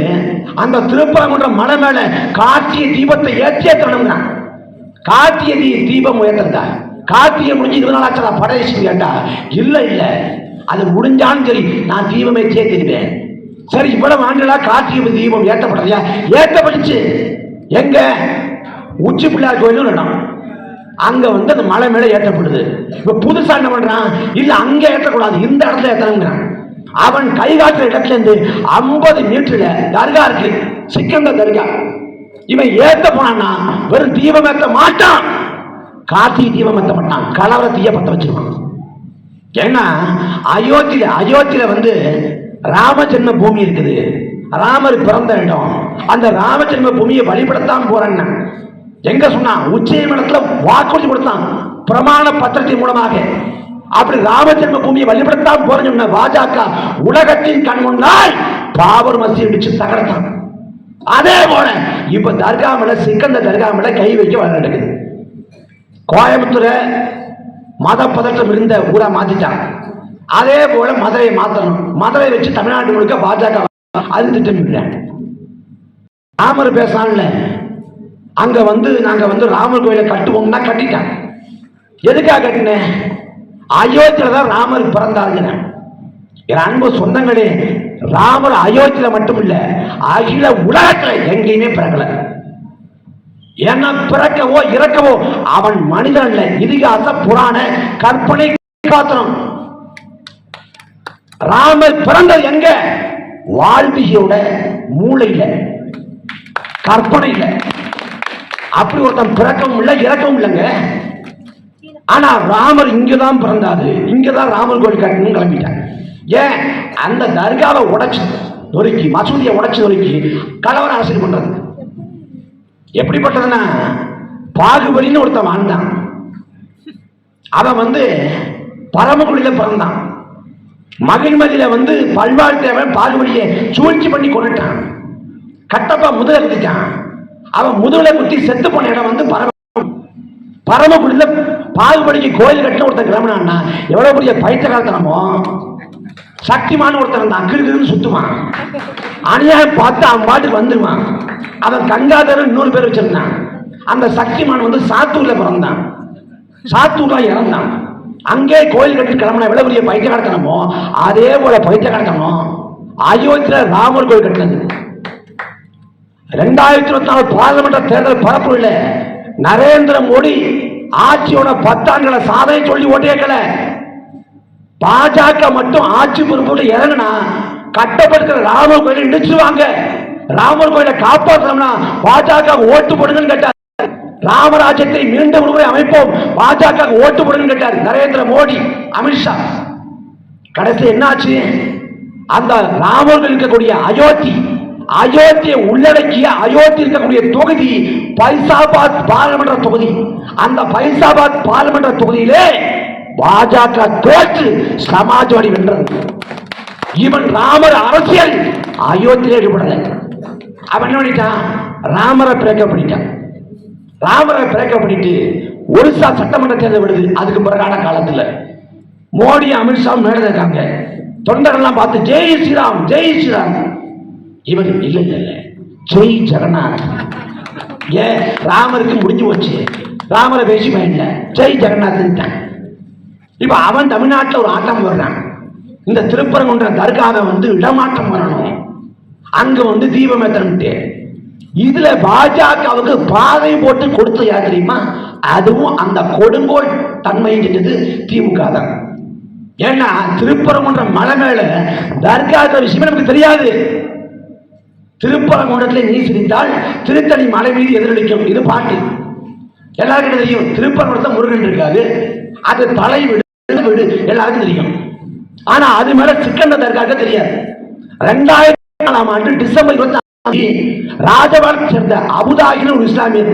அந்த திருப்பரங்குன்றம் மலை மேல கார்த்திகை தீபத்தை ஏற்றணுங்கிறான். கார்த்திகை தீபம் உயர்த்தா கார்த்திகை முடிஞ்சு 20 நாள் ஆச்சா படைச்சு கேட்டா இல்ல இல்ல அது முடிஞ்சாலும் சரி நான் தீபம் ஏற்றியே தெரிவேன். சரி இவ்வளவு ஆண்டுகளா கார்த்திகை தீபம் ஏற்றப்படலையா? ஏற்றப்பட்டுச்சு. எங்க? உச்சி பிள்ளையார் கோயிலும் இடம். அங்க வந்து அந்த மலை மேல ஏற்றப்படுது. இப்ப புதுசா என்ன பண்றான்? இல்ல அங்க ஏற்றக்கூடாது, இந்த இடத்துல ஏற்றணுங்கிறான். அவன் கை காட்டுற இடத்துல இருந்து 50 மீட்டர்ல தர்கா இருக்கு, சிக்கந்த தர்கா. இவன் ஏத்த போனான்னா வெறும் தீபம் ஏற்ற மாட்டான், கார்த்திகை தீபம் ஏற்ற மாட்டான், கலவர தீய பத்த வச்சிருவான். ஏன்னா அயோத்தியில வந்து ராமஜென்ம பூமி இருக்குது, ராமர் பிறந்த இடம். அந்த ராமஜென்ம பூமியை வழிபடத்தான் போறேன்னு எங்க சொன்னான்? உச்ச மடத்துல வாக்குறுதி கொடுத்தான். பிரமாண பத்திரத்தின் மூலமாக அப்படி ராமஜென்ம பூமியை வழிபடுத்தாம போறேன்னு பாஜக உலகத்தின் கண் முன்னால் பாபர் மசீது இடிச்சு தகர்த்தான். அதே போல இப்ப தர்காமில சிக்கந்த தர்காமில கை வைக்க வர நடக்குது. கோயம்புத்தூர மத பதற்றம் இருந்த ஊரா மாத்திட்டாங்க. அதே போல மதுரையை மாத்தணும். மதுரை வச்சு தமிழ்நாட்டு முழுக்க பாஜக அது திட்டமிடுறாங்க. ராமர் பேசான்ல அங்க நாங்க ராமர் கோயிலை கட்டுவோம்னா கட்டிட்டாங்க. எதுக்காக கட்டினேன்? அயோத்தியில தான் ராமர் பிறந்தாருங்க. என் அன்பு சொந்தங்களே, ராமர் அயோத்தியில மட்டும் இல்ல, அகில உலகத்துல எங்கேயுமே பிறக்கல. ஏன்னா பிறக்கவோ இறக்கவோ அவன் மனிதன் இல்ல, இதிகாச புராண கற்பனை பாத்திரம். ராமர் பிறந்தது எங்க? வால்மீகியோட மூளையில, கற்பனையில. அப்படி ஒருத்தன் பிறக்கவும் இல்லை இறக்கவும் இல்லைங்க. ஆனா ராமர் இங்கதான் பிறந்தாரு, இங்கதான் ராமர் கோயில் கட்டணும்னு கிளம்பிட்டாங்க. ஏன்? அந்த தர்காவை உடைச்சு நொறுக்கி, மசூதியை உடைச்சு நொறுக்கி கலவர அரசியல் பண்றது. எப்படிப்பட்டதுன்னா, பாகுபலின்னு ஒருத்தன் வாழ்ந்தான். அவன் பரமக்குடியில பிறந்தான். மகிழ்மதியில பல்வாழ் தேவன் பாகுபலியை சூழ்ச்சி பண்ணி கொண்டுட்டான். கட்டப்பா முதல குத்திட்டான். அவன் முதல குத்தி செத்து போன இடம் பரமக்குடியில பாகுபலிக்கு கோயில் கட்டின ஒருத்தன் கிளம்பினான்னா எவ்வளவு பெரிய பைத்தியகாரத்தனமோ. சக்திமான ஒருத்தன் தான் அங்கிருக்குன்னு சுத்துவான். அநியாயம் பார்த்து அவன் பாட்டுக்கு வந்துருவான். அவன் கங்காதரன் இன்னொரு பேர் வச்சிருந்தான். அந்த சக்திமான் சாத்தூர்ல பிறந்தான், சாத்தூர்ல இறந்தான். அங்கே கோயில் கட்டி கிளம்பின எவ்வளவு பெரிய பைத்தியகாரத்தனமோ அதே போல பைத்தியகாரத்தனமோ அயோத்தியில ராமர் கோயில் கட்டினது. 2024 பாராளுமன்ற தேர்தல் பரப்புல நரேந்திர மோடி ஆட்சியோட 10 ஆண்டுகள சாதனை சொல்லி ஓட்டேக்கல. பாஜக மட்டும் ஆட்சி பொறுப்பு இறங்கினா கட்டப்பட்டிருக்கிற ராமர் கோயிலை இடிச்சுவாங்க. ராமர் கோயிலை காப்பாற்றணும்னா பாஜக ஓட்டு போடுங்கன்னு கேட்டார். ராமராஜ்யத்தை மீண்டும் ஒருமுறை அமைப்போம், பாஜக ஓட்டு போடுங்கன்னு கேட்டார் நரேந்திர மோடி, அமித்ஷா. கடைசி என்னாச்சு? அந்த ராமர் இருக்கக்கூடிய அயோத்தியை உள்ளடக்கிய அயோத்தி இருக்கக்கூடிய தொகுதி பைசாபாத் பாராளுமன்ற தொகுதி. அந்த பைசாபாத் பாராளுமன்ற தொகுதியிலே பாஜக தோற்று சமாஜ்வாடி வென்றது. இவன் ராமர் அரசியல் அயோத்தியில ஈடுபடல. அவன் என்ன பண்ணிட்டான்? ராமரை பிரேக்கப் பண்ணிட்டான். ராமரை பிரேக்கப் பண்ணிட்டு ஒரிசா சட்டமன்ற தேர்தல் விடுது. அதுக்கு பிறகான காலத்துல மோடி அமித்ஷா மேல இருக்காங்க. தொண்டர்கள்லாம் பார்த்து ஜெய் ஸ்ரீராம் ஜெய் ஸ்ரீராம். இவன் இல்ல ஜெய் ஜெகநாத். ஏன்? ராமருக்கு முடிஞ்சு போச்சு, ராமரை பேசி பயன்ல, ஜெய் ஜெகநாத். இப்ப அவன் தமிழ்நாட்டில் ஒரு ஆட்டம் வர்றான். இந்த திருப்பரங்குன்ற தர்காவை இடமாற்றம் வரணும், அங்க தீபம் ஏற்றணும்ட்டு. இதுல பாஜகவுக்கு பாதை போட்டு கொடுத்து யார் தெரியுமா? அதுவும் அந்த கொடுங்கோல் தன்மையை செஞ்சது திமுக தான். ஏன்னா திருப்பரங்குன்ற மலை மேல தர்கா விஷயமே நமக்கு தெரியாது. திருப்பரங்குன்றத்தில் நீ சிரித்தால் திருத்தணி மலை மீது எதிரொலிக்கும், இது பாட்டு எல்லாருக்கும் தெரியும். திருப்பரங்குன்றத்தில் முருகன் இருக்காது, அது தலை விடு எல்லாருக்கும் தெரியும். ஆனா அது மேல சிக்கந்த தர்காக தெரியாது. 2004ஆம் ஆண்டு டிசம்பர் 24 ராஜபாளையத்தை சேர்ந்த அபுதாகின ஒரு இஸ்லாமியர்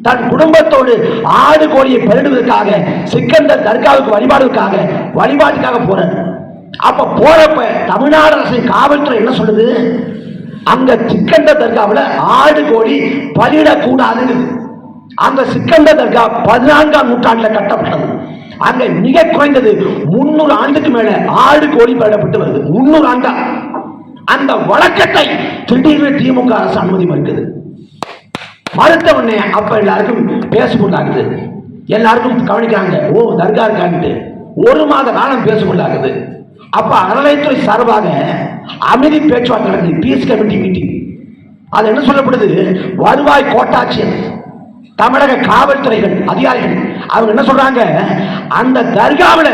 தன் குடும்பத்தோடு ஆடு கோழியை பலிடுவதற்காக சிக்கந்தர் தர்காவுக்கு வழிபாட்டுக்காக போறார். அப்ப போறப்ப தமிழ்நாடு அரசின் காவல்துறை என்ன சொல்லுது? அங்க சிக்கந்தர் தர்காவில் ஆடு கோழி பலியிடக்கூடாது. அந்த சிக்கந்தர் தர்கா 14ஆம் நூற்றாண்டுல கட்டப்பட்டது. அங்க மிக குறைந்தது 300 ஆண்டுக்கு மேல ஆடு கோழி பலியிடப்பட்டு வருது. 300 ஆண்டா. அந்த வழக்கத்தை திடீர்னு திமுக அரசு அனுமதி மறுக்குது. மறுத்த உடனே அப்ப எல்லாருக்கும் பேசுபொருளாகுது, எல்லாருக்கும் கவனிக்கிறாங்க. ஓ தர்கா இருக்கான்ட்டு 1 மாத காலம் பேசுபொருளாகுது. அப்ப அறநிலையத்துறை சார்பாக அமைதி பேச்சுவார்த்தை நடக்குது, பீஸ் கமிட்டி மீட்டிங். அது என்ன சொல்லப்படுது? வருவாய் கோட்டாட்சியர், தமிழக காவல்துறைகள் அதிகாரிகள் அவங்க என்ன சொல்றாங்க? அந்த தர்காவில்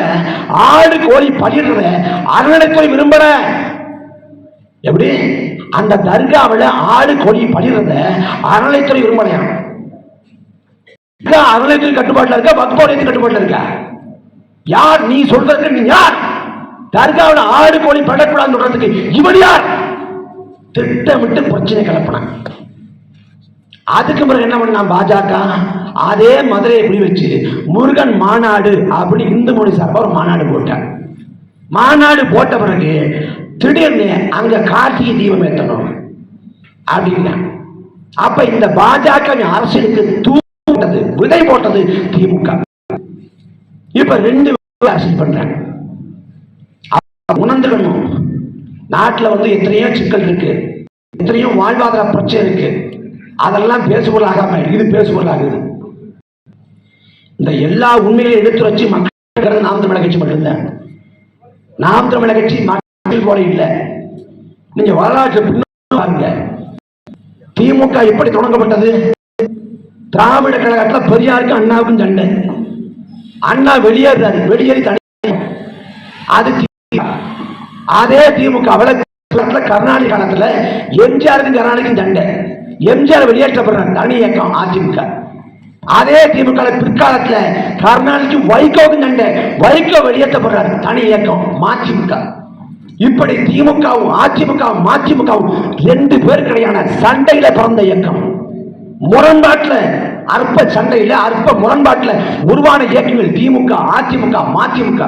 ஆடு கோழி பலியிடுறத அறநிலையத்துறை விரும்பல. எப்படி? அந்த தர்காவில் ஆடு கோழி பலியிடுறத அறநிலையத்துறை விரும்பலையா? அறநிலையத்துறை கட்டுப்பாட்டில் இருக்கா, வக்ஃப் கட்டுப்பாட்டில் இருக்கா? யார் நீ சொல்றதுக்கு? நீ யார்? தர்காவில் ஆடு கோழி படக்கூடாதுன்னு சொல்றதுக்கு இவன் யார்? திட்டமிட்டு பிரச்சனை கிளப்பினான். அதுக்கு பிறகு என்ன பண்ணலாம் பாஜக, அதே மதுரையை புரி வச்சு முருகன் மாநாடு அப்படி இந்து மொழி சார்பா ஒரு மாநாடு போட்டாங்க. மாநாடு போட்ட பிறகு திடீர்னு அங்க கார்த்திகை தீபம் ஏற்றணும் அப்படின்னா, அப்ப இந்த பாஜக அரசியலுக்கு தூண்டது விதை போட்டது திமுக. இப்ப ரெண்டு அரசியல் பண்றாங்க. உணர்ந்துக்கணும், நாட்டில் எத்தனையோ சிக்கல் இருக்கு, எத்தனையோ வாழ்வாதார பிரச்சனை இருக்கு. அதெல்லாம் பேசுபொருளாகாம இது பேசுபொருளாகுது. இந்த எல்லா உண்மைகளையும் எடுத்து வச்சு மக்கள் நாம் தமிழர் கட்சி மட்டும்தான். நாம் தமிழர் கட்சி மக்கள் போல இல்லை. நீங்க வரலாற்று பின்னோக்கி பாருங்க. திமுக எப்படி தொடங்கப்பட்டது? திராவிட கழகத்தில் பெரியாருக்கும் அண்ணாவுக்கும் சண்டை. அண்ணா வெளியேறாரு, வெளியேறி தனி. அது அதே திமுக கருணாநிதி காலத்துல எம்ஜிஆருக்கும் கருணாநிதிக்கும் சண்டை. எம்ஜிஆர் வெளியேற்றப்படுறார், தனி இயக்கம் அதிமுக. அதே திமுக பிற்காலத்துல கருணாநிதிக்கும் வைகோவுக்கும் சண்டை. வைகோ வெளியேற்றப்படுறார், தனி இயக்கம் மதிமுக. இப்படி திமுகவும் அதிமுகவும் மதிமுகவும் ரெண்டு பேருக்கிடையான சண்டையில பிறந்த இயக்கம். முரண்பாட்டில் அற்ப சண்டையில அற்ப முரண்பாட்டில் உருவான இயக்கங்கள் திமுக, அதிமுக, மதிமுக.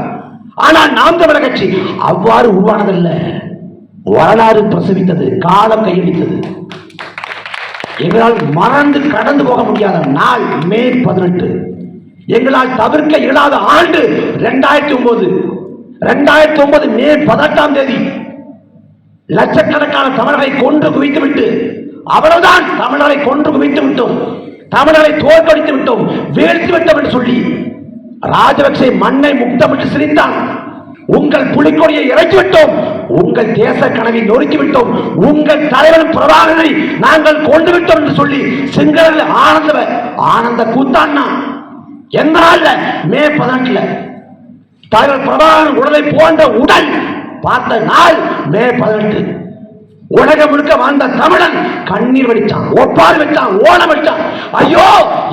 ஆனால் நாம் தமிழர் கட்சி அவ்வாறு உருவானதல்ல. வரலாறு பிரசவித்தது, காலம் கையளித்தது. எங்களால் மறந்து கடந்து போக முடியாத நாள் மே 18. எங்களால் தவிர்க்க இயலாத ஆண்டு 2009. 2009 மே 18 லட்சக்கணக்கான தமிழரை கொன்று குவித்து விட்டு, அவ்வளவுதான், தமிழரை கொன்று குவித்து விட்டோம், தமிழரை தோற்கடித்து விட்டோம், வீழ்த்தி விட்டோம் என்று சொல்லி ராஜபக்சே மண்ணை முக்தமிட்டு சிரித்தான். உங்கள் புலிக்கொடியை இறக்கிவிட்டோம், உங்கள் தேச கனவை நொறுக்கி விட்டோம், உங்கள் தலைவர் பிரபாகரனை நாங்கள் கொண்டு விட்டோம் என்று சொல்லி சிங்கள ஆனந்த கூத்தாண்ணா எந்த நாள்ல? மே 18. தலைவர் பிரபாகரன் உடலை போன்ற உடல் பார்த்த நாள் மே 18. உலகம் முழுக்க வாழ்ந்த தமிழன் கண்ணீர் வடிச்சான், ஒப்பால் வச்சான், ஓணம் வச்சான். ஐயோ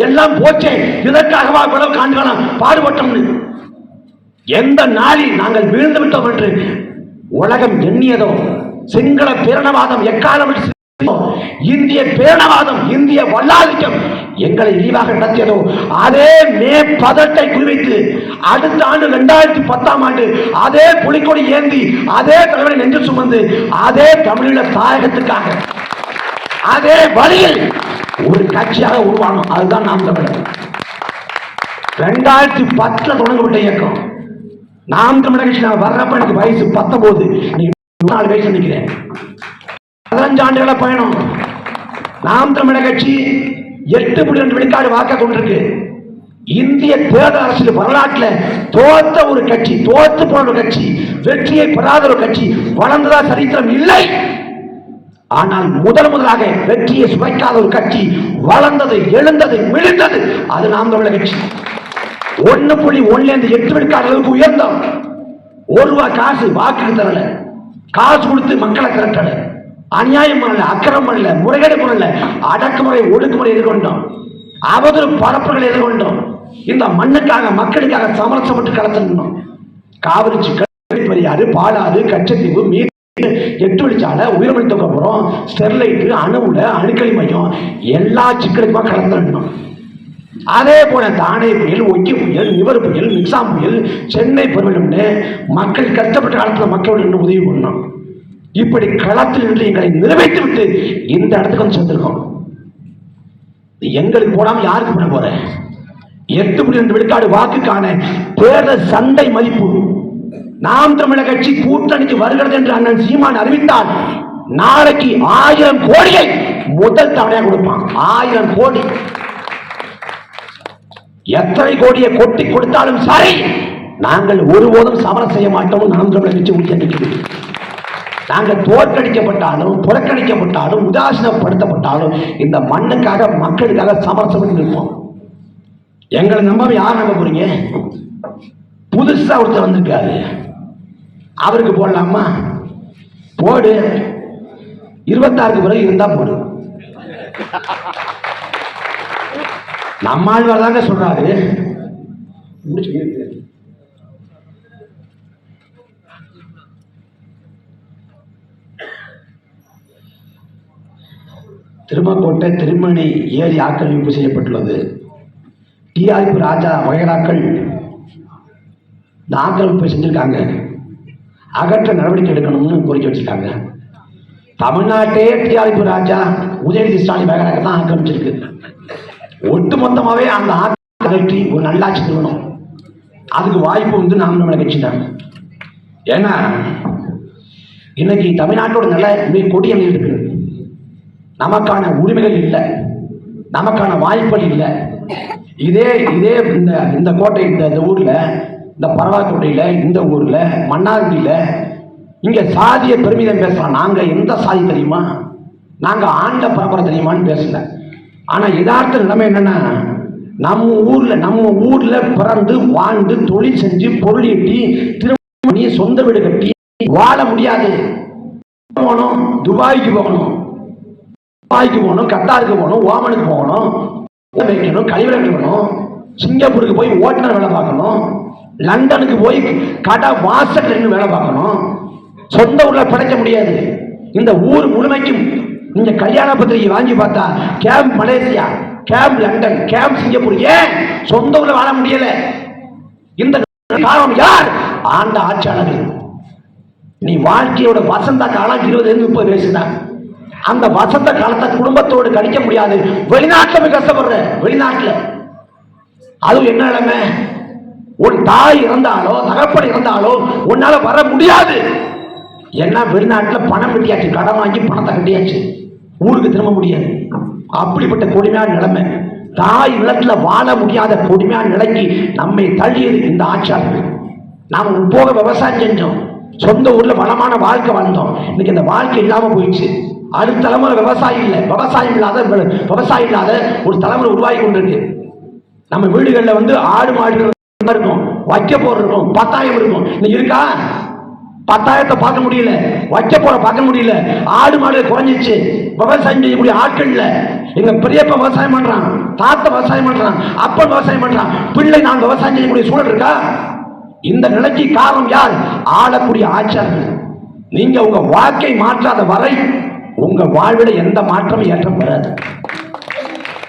எல்லாம் போச்சே, இதற்காகவா இவ்வளவு காண்கலாம் பாடுபட்டோம்னு. எந்த நாளில் நாங்கள் வீழ்ந்து விட்டோம் என்று உலகம் எண்ணியதோ, சிங்கள பேரணவாதம் எக்காலம் இந்திய பேரணவாதம், இந்திய வல்லாதிக்கம் எங்களை இழிவாக நடத்தியதோ, அதே மே 18 குறிவைத்து அடுத்த ஆண்டு 2010 ஆண்டு அதே புலிக்கொடி ஏந்தி அதே தலைவரை நெஞ்சு சுமந்து அதே தமிழீழ தாயகத்துக்காக அதே வழியில் ஒரு கட்சியாக உருவானோம். அதுதான் நாம் தமிழர். 2010 தொடங்கப்பட்ட இயக்கம் நாம் தமிழர் கட்சி. நான் வர்றப்ப எனக்கு வயசு 19, நீங்க 4 வயசு நினைக்கிறேன். 15 ஆண்டுகள பயணம். நாம் தமிழர் கட்சி 8.2 விழுக்காடு வாக்க கொண்டிருக்கு. இந்திய தேர்தல் அரசியல் வரலாற்றில் தோற்ற ஒரு கட்சி, தோற்று போன ஒரு கட்சி, வெற்றியை பெறாத ஒரு கட்சி வளர்ந்ததா சரித்திரம் இல்லை. ஆனால் முதலாக வெற்றியை சுவைக்காத ஒரு கட்சி வளர்ந்தது, எழுந்தது, விழுந்தது, அது நாம் தமிழர் கட்சி. 1.1 8 விழுக்காடு அளவுக்கு உயர்ந்தோம். ₹1 காசு வாக்குக்கு தரல, காசு கொடுத்து மக்களை திரட்டல, அநியாயம் பண்ணல, அக்கிரமம் பண்ணல, முறைகேடு பண்ணல, அடக்குமுறை ஒடுக்குமுறை எதிர்கொண்டோம், அவதூறு பரப்புகளை எதிர்கொண்டோம். இந்த மண்ணுக்காக மக்களுக்காக சமரசப்பட்டு களத்தினோம். காவிரி சிக்கல், பெரியாறு, பாலாறு, கச்சத்தீவு, மீன், 8 வழிச்சாலை, உயிர்மொழி தொகுப்புறம், ஸ்டெர்லைட், அணுவுல அணுக்கழி மையம், எல்லா சிக்கலுக்குமா கலந்துடணும். அதே போல தானே புயல், ஒக்கி புயல், நிவர் புயல், மிக்சாம் புயல், சென்னை பருவம்னு மக்கள் கஷ்டப்பட்ட காலத்தில் மக்களோடு உதவி பண்ணணும். இப்படி களத்தில் இருந்து எங்களை நிறைவேற்றி விட்டு இந்த இடத்துக்கு வந்து சேர்ந்திருக்கோம். எங்களுக்கு போடாம யாருக்கு பண்ண போற? 8.2 விழுக்காடு வாக்குக்கான தேர்தல் சந்தை மதிப்பு நாம் தமிழர் கட்சி கூட்டணிக்கு வருகிறது என்று அண்ணன் சீமான் அறிவித்தால் நாளைக்கு 1000 கோடியை முதல் தவணையாக கொடுப்பான். 1000 கோடி. எத்தனை கோடியை கொட்டி கொடுத்தாலும் சரி, நாங்கள் ஒருபோதும் சமரம் செய்ய மாட்டோம். நாம் தமிழர் கட்சி உறுதியளிக்கிறது. நாங்கள் தோற்கடிக்கப்பட்டாலும், புறக்கணிக்கப்பட்டாலும், உதாசீனப்படுத்தப்பட்டாலும் இந்த மண்ணுக்காக, மக்களுக்காக சமரசம் இருப்போம். எங்களை நம்ப யார் நம்ப போறீங்க? புதுசா ஒருத்தர் வந்திருக்காரு, அவருக்கு போடலாமா? போடு. 26க்கு பிறகு இருந்தா போடு. நம்மால் வரதாங்க சொல்றாரு. திருமக்கோட்டை திருமணி ஏரி ஆக்கிரமிப்பு செய்யப்பட்டுள்ளது. டிஆர்பி ராஜா வகைராக்கள் இந்த ஆக்கிரமிப்பை செஞ்சிருக்காங்க, அகற்ற நடவடிக்கை எடுக்கணும்னு கோரிக்கை வச்சிருக்காங்க. தமிழ்நாட்டே டிஆர்பி ராஜா உதயநிதி ஸ்டாலின் வகைராக்க தான் ஆக்கிரமிச்சிருக்கு. ஒட்டுமொத்தமாகவே அந்த அகற்றி ஒரு நல்லாட்சி திருவணும், அதுக்கு வாய்ப்பு வந்து நாம் நம்மளை கட்சிட்டாங்க. ஏன்னா இன்னைக்கு தமிழ்நாட்டோட நல்ல கொடிய இருக்கு, நமக்கான உரிமைகள் இல்லை, நமக்கான வாய்ப்புகள் இல்லை. இதே இதே இந்த கோட்டை இந்த ஊர்ல, இந்த பரவாக்கோட்டையில, இந்த ஊர்ல மன்னார்குடியில இங்க சாதிய பெருமிதம் பேசலாம். நாங்க எந்த சாதி தெரியுமா, நாங்க ஆண்ட பரம்பரை தெரியுமான்னு பேசல. ஆனா யதார்த்த நிலைமை என்னன்னா, நம்ம ஊர்ல பிறந்து வாழ்ந்து தொழில் செஞ்சு பொருள் ஈட்டி திருமணம் பண்ணி சொந்த வீடு கட்டி வாழ முடியாது. போகணும், துபாய்க்கு போகணும், கத்தாருக்கு போகணும், ஓமனுக்கு போகணும், வைக்கணும், கழிவறை கழுவணும், சிங்கப்பூருக்கு போய் ஓட்டுநர் வேலை பார்க்கணும், லண்டனுக்கு போய் கடை வாசல் வேலை பார்க்கணும். சொந்த ஊர்ல பிழைக்க முடியாது. இந்த ஊர் முழுமைக்கும் நீங்க கல்யாண பத்திரிகை வாங்கி பார்த்தா camp Malaysia, camp London, camp Singapore. ஏன் சொந்த ஊர்ல வாழ முடியல? இந்த காரணம் யார்? ஆண்ட ஆட்சியாளர்கள். நீ வாழ்க்கையோட வசந்த காலம் 20-30 வயசு தான். அந்த வசந்த காலத்தை குடும்பத்தோடு கழிக்க முடியாது. வெளிநாட்டுல போய் கஷ்டப்படுற, வெளிநாட்டுல அதுவும் என்ன நிலைமை? உன் தாய் இறந்தாலோ தகப்பன் இறந்தாலோ உன்னால வர முடியாது. ஏன்னா வெளிநாட்டுல பணம் கட்டியாச்சு, கடன் வாங்கி பணத்தை கட்டியாச்சு, ஊருக்கு திரும்ப முடியாது. அப்படிப்பட்ட கொடுமையான நிலைமை. தாய் நிலத்துல வாழ முடியாத கொடுமையான நிலைக்கு நம்மை தள்ளியது இந்த ஆட்சியாளர்கள். நாம் போக விவசாயம் செஞ்சோம், சொந்த ஊர்ல வளமான வாழ்க்கை வாழ்ந்தோம். இன்னைக்கு இந்த வாழ்க்கை இல்லாம போயிடுச்சு. அடுத்த தலைமுறை விவசாயம் இல்லை, விவசாயம் இல்லாத ஒரு தலைமுறை உருவாகி கொண்டிருக்கு. நம்ம வீடுகளில் வந்து ஆடு மாடுகள் இருக்கும், வைக்க போர் இருக்கும், 10,000 இருக்கும். இன்னைக்கு இருக்கா? 10,000 பார்க்க முடியல, வைக்க போற பார்க்க முடியல. ஆடு மாடு குறைஞ்சிச்சு. விவசாயம் செய்யக்கூடிய ஆட்கள் இல்ல. எங்க பெரியப்பா விவசாயம் பண்றான், தாத்தா விவசாயம் பண்றான், அப்பன் விவசாயம் பண்றான், பிள்ளை நான் விவசாயம் செய்யக்கூடிய சூழல் இருக்கா? இந்த நிலைக்கு காரணம் யார்? ஆளக்கூடிய ஆட்சியாளர்கள். நீங்க உங்க வாழ்க்கை மாற்றாத வரை உங்க வாழ்விட எந்த மாற்றமும் ஏற்றம் பெறாது.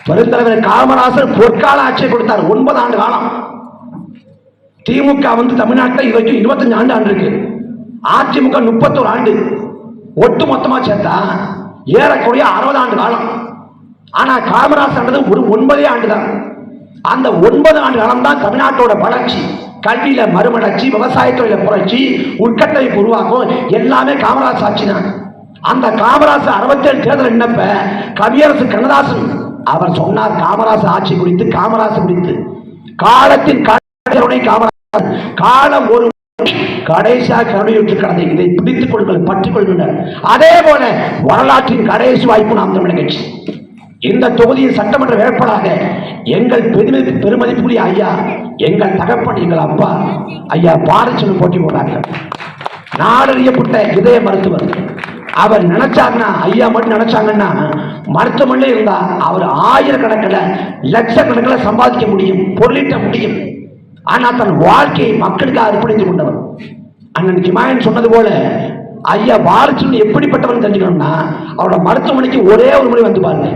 பெருந்தலைவர் காமராசர் பொற்கால ஆட்சியை கொடுத்தார், 9 ஆண்டு காலம். திமுக வந்து தமிழ்நாட்டில் இது வரைக்கும் 25 ஆண்டு இருக்கு. அதிமுக 31 ஆண்டு. ஒட்டு மொத்தமா சேர்த்தா ஏறக்குறைய 60 ஆண்டு காலம். ஆனா காமராசர் ஒரு 9 ஆண்டு தான். அந்த 9 ஆண்டு காலம் தான் தமிழ்நாட்டோட வளர்ச்சி. கல்வியில மறுமலர்ச்சி, விவசாயத்துறையில புரட்சி, உட்கட்டமைப்பு உருவாக்கும், எல்லாமே காமராஜ் ஆட்சி தான். அந்த காமராஜ் 67 தேர்தல் என்னப்ப கவியரசு கண்ணதாசன் அவர் சொன்னார் காமராஜ் ஆட்சி குறித்து, காமராஜ் குறித்து. காலத்தின் காமராஜ் காலம் ஒரு கடைசியாக கருணையுற்று கடந்த இதை பிடித்துக் கொள்ளுங்கள், பற்றிக் கொள்கின்றனர். அதே போல வரலாற்றின் கடைசி வாய்ப்பு நாம் தமிழக கட்சி. இந்த தொகுதியின் சட்டமன்ற வேட்பாளராக எங்கள் பெருமதிப்புரிய ஐயா, எங்கள் தகப்பன், எங்கள் அப்பா ஐயா பாரிச்சல் போட்டி போடுறார்கள். நாடறியப்பட்ட இதய மருத்துவர். அவர் நினைச்சாங்கன்னா, ஐயா மட்டும் நினைச்சாங்கன்னா மருத்துவமனையில் இருந்தா அவர் ஆயிரக்கணக்கில் லட்சக்கணக்கில் சம்பாதிக்க முடியும், பொருளீட்ட முடியும். ஆனா தன் வாழ்க்கையை மக்களுக்காக அர்ப்பணித்துக் கொண்டவர். அண்ணன் கிமாயன் சொன்னது போல ஐயா பாரிச்சல் எப்படிப்பட்டவன் தெரிஞ்சுக்கணும்னா அவரோட மருத்துவமனைக்கு ஒரே ஒரு முறை வந்து பாருங்க.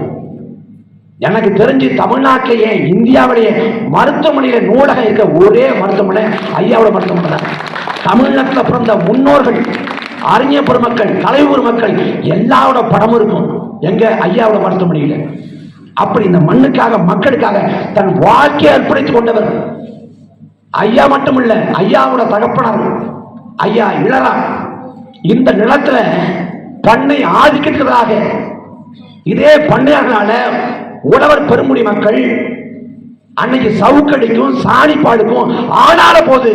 எனக்கு தெரிஞ்சு தமிழ்நாட்டிலேயே இந்தியாவிலேயே மருத்துவமனையில நூலகம் இருக்க ஒரே மருத்துவமனை ஐயாவோட மருத்துவமனை தான். தமிழ்நாட்டில் பிறந்த முன்னோர்கள், அறிஞர் பெருமக்கள், தலைவர் மக்கள் எல்லாரோட படமும் இருக்கும் எங்க ஐயாவோட மருத்துவமனையில. அப்படி இந்த மண்ணுக்காக மக்களுக்காக தன் வாழ்க்கையை அர்ப்பணித்துக் கொண்டவர் ஐயா மட்டுமில்ல, ஐயாவோட தகப்பனார் ஐயா இளரா. இந்த நிலத்துல பண்ணை ஆதிக்கிறதாக இதே பண்ணையாளர்களால உழவர் பெருமுடி மக்கள் அன்னைக்கு சவுக்கடிக்கும் சாணிப்பாடுக்கும் ஆனால போது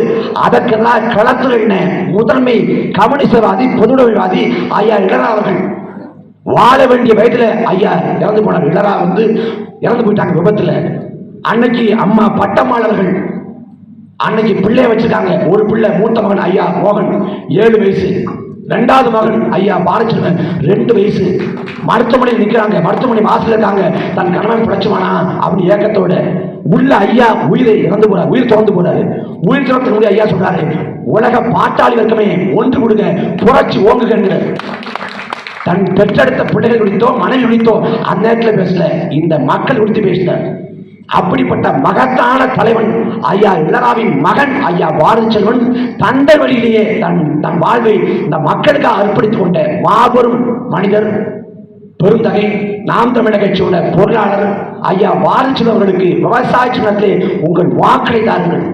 அதற்கெல்லாம் களத்தில் முதன்மை கம்யூனிஸ்டவாதி பொதுவுடைமைவாதி ஐயா இளரா அவர்கள். வாழ வேண்டிய வயதுல ஐயா இறந்து போனார். இளரா வந்து இறந்து போயிட்டாங்க விபத்துல. அன்னைக்கு அம்மா பட்டமாளர்கள் அன்னைக்கு பிள்ளைய வச்சிருக்காங்க. ஒரு பிள்ளை, மூத்த மகன் ஐயா மோகன் 7 வயசு, 2வது மகன் ஐயா பாரச்சந்திரன் 2 வயசு. மருத்துவமனையில் நிற்கிறாங்க, மருத்துவமனை வாசல் இருக்காங்க. தன் கணவன் பிழைச்சுவானா அப்படி ஏக்கத்தோட உள்ள ஐயா உயிரை இறந்து போறாரு, உயிர் திறந்து போறாரு. உயிர் திறந்து ஐயா சொல்றாரு, உலக பாட்டாளி வர்க்கமே ஒன்று கொடுங்க, புரட்சி ஓங்குகின்ற. தன் பெற்றெடுத்த பிள்ளைகள் குறித்தோ மனைவி குறித்தோ அந்த நேரத்தில் பேசல, இந்த மக்கள் குறித்து பேசினார். அப்படிப்பட்ட மகத்தான தலைவன் ஐயா இளராவின் மகன் ஐயா பாரதி செல்வன் தந்தை வழியிலேயே தன் வாழ்வை இந்த மக்களுக்காக அர்ப்பணித்துக் கொண்ட மாபெரும் மனிதர், பெருந்தகை, நாம் தமிழக கட்சியோட பொருளாளர் ஐயா பாரதி செல்வன் அவர்களுக்கு விவசாய சின்னத்திலே உங்கள் வாக்களை தாருங்கள்.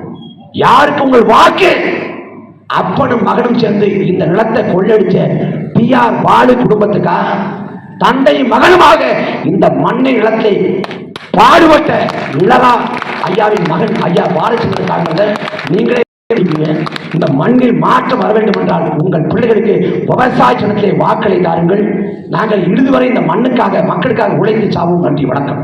யாருக்கு உங்கள் வாக்கு? அப்பனும் மகனும் சேர்ந்து இந்த நிலத்தை கொள்ளடிச்ச டி.ஆர். பாலு குடும்பத்துக்காக தந்தையும் மகனுமாக இந்த மண்ணை நிலத்தை பாடுபட்ட இளரா ஐயாவின் மகன் ஐயா பாலச்சந்திரன், நீங்களே இந்த மண்ணில் மாற்றம் வர வேண்டும் என்றால் உங்கள் பிள்ளைகளுக்கு விவசாய சின்னத்திலே வாக்களை தாருங்கள். நாங்கள் இறுதி வரை இந்த மண்ணுக்காக மக்களுக்காக உழைத்து சாவோம். நன்றி, வணக்கம்.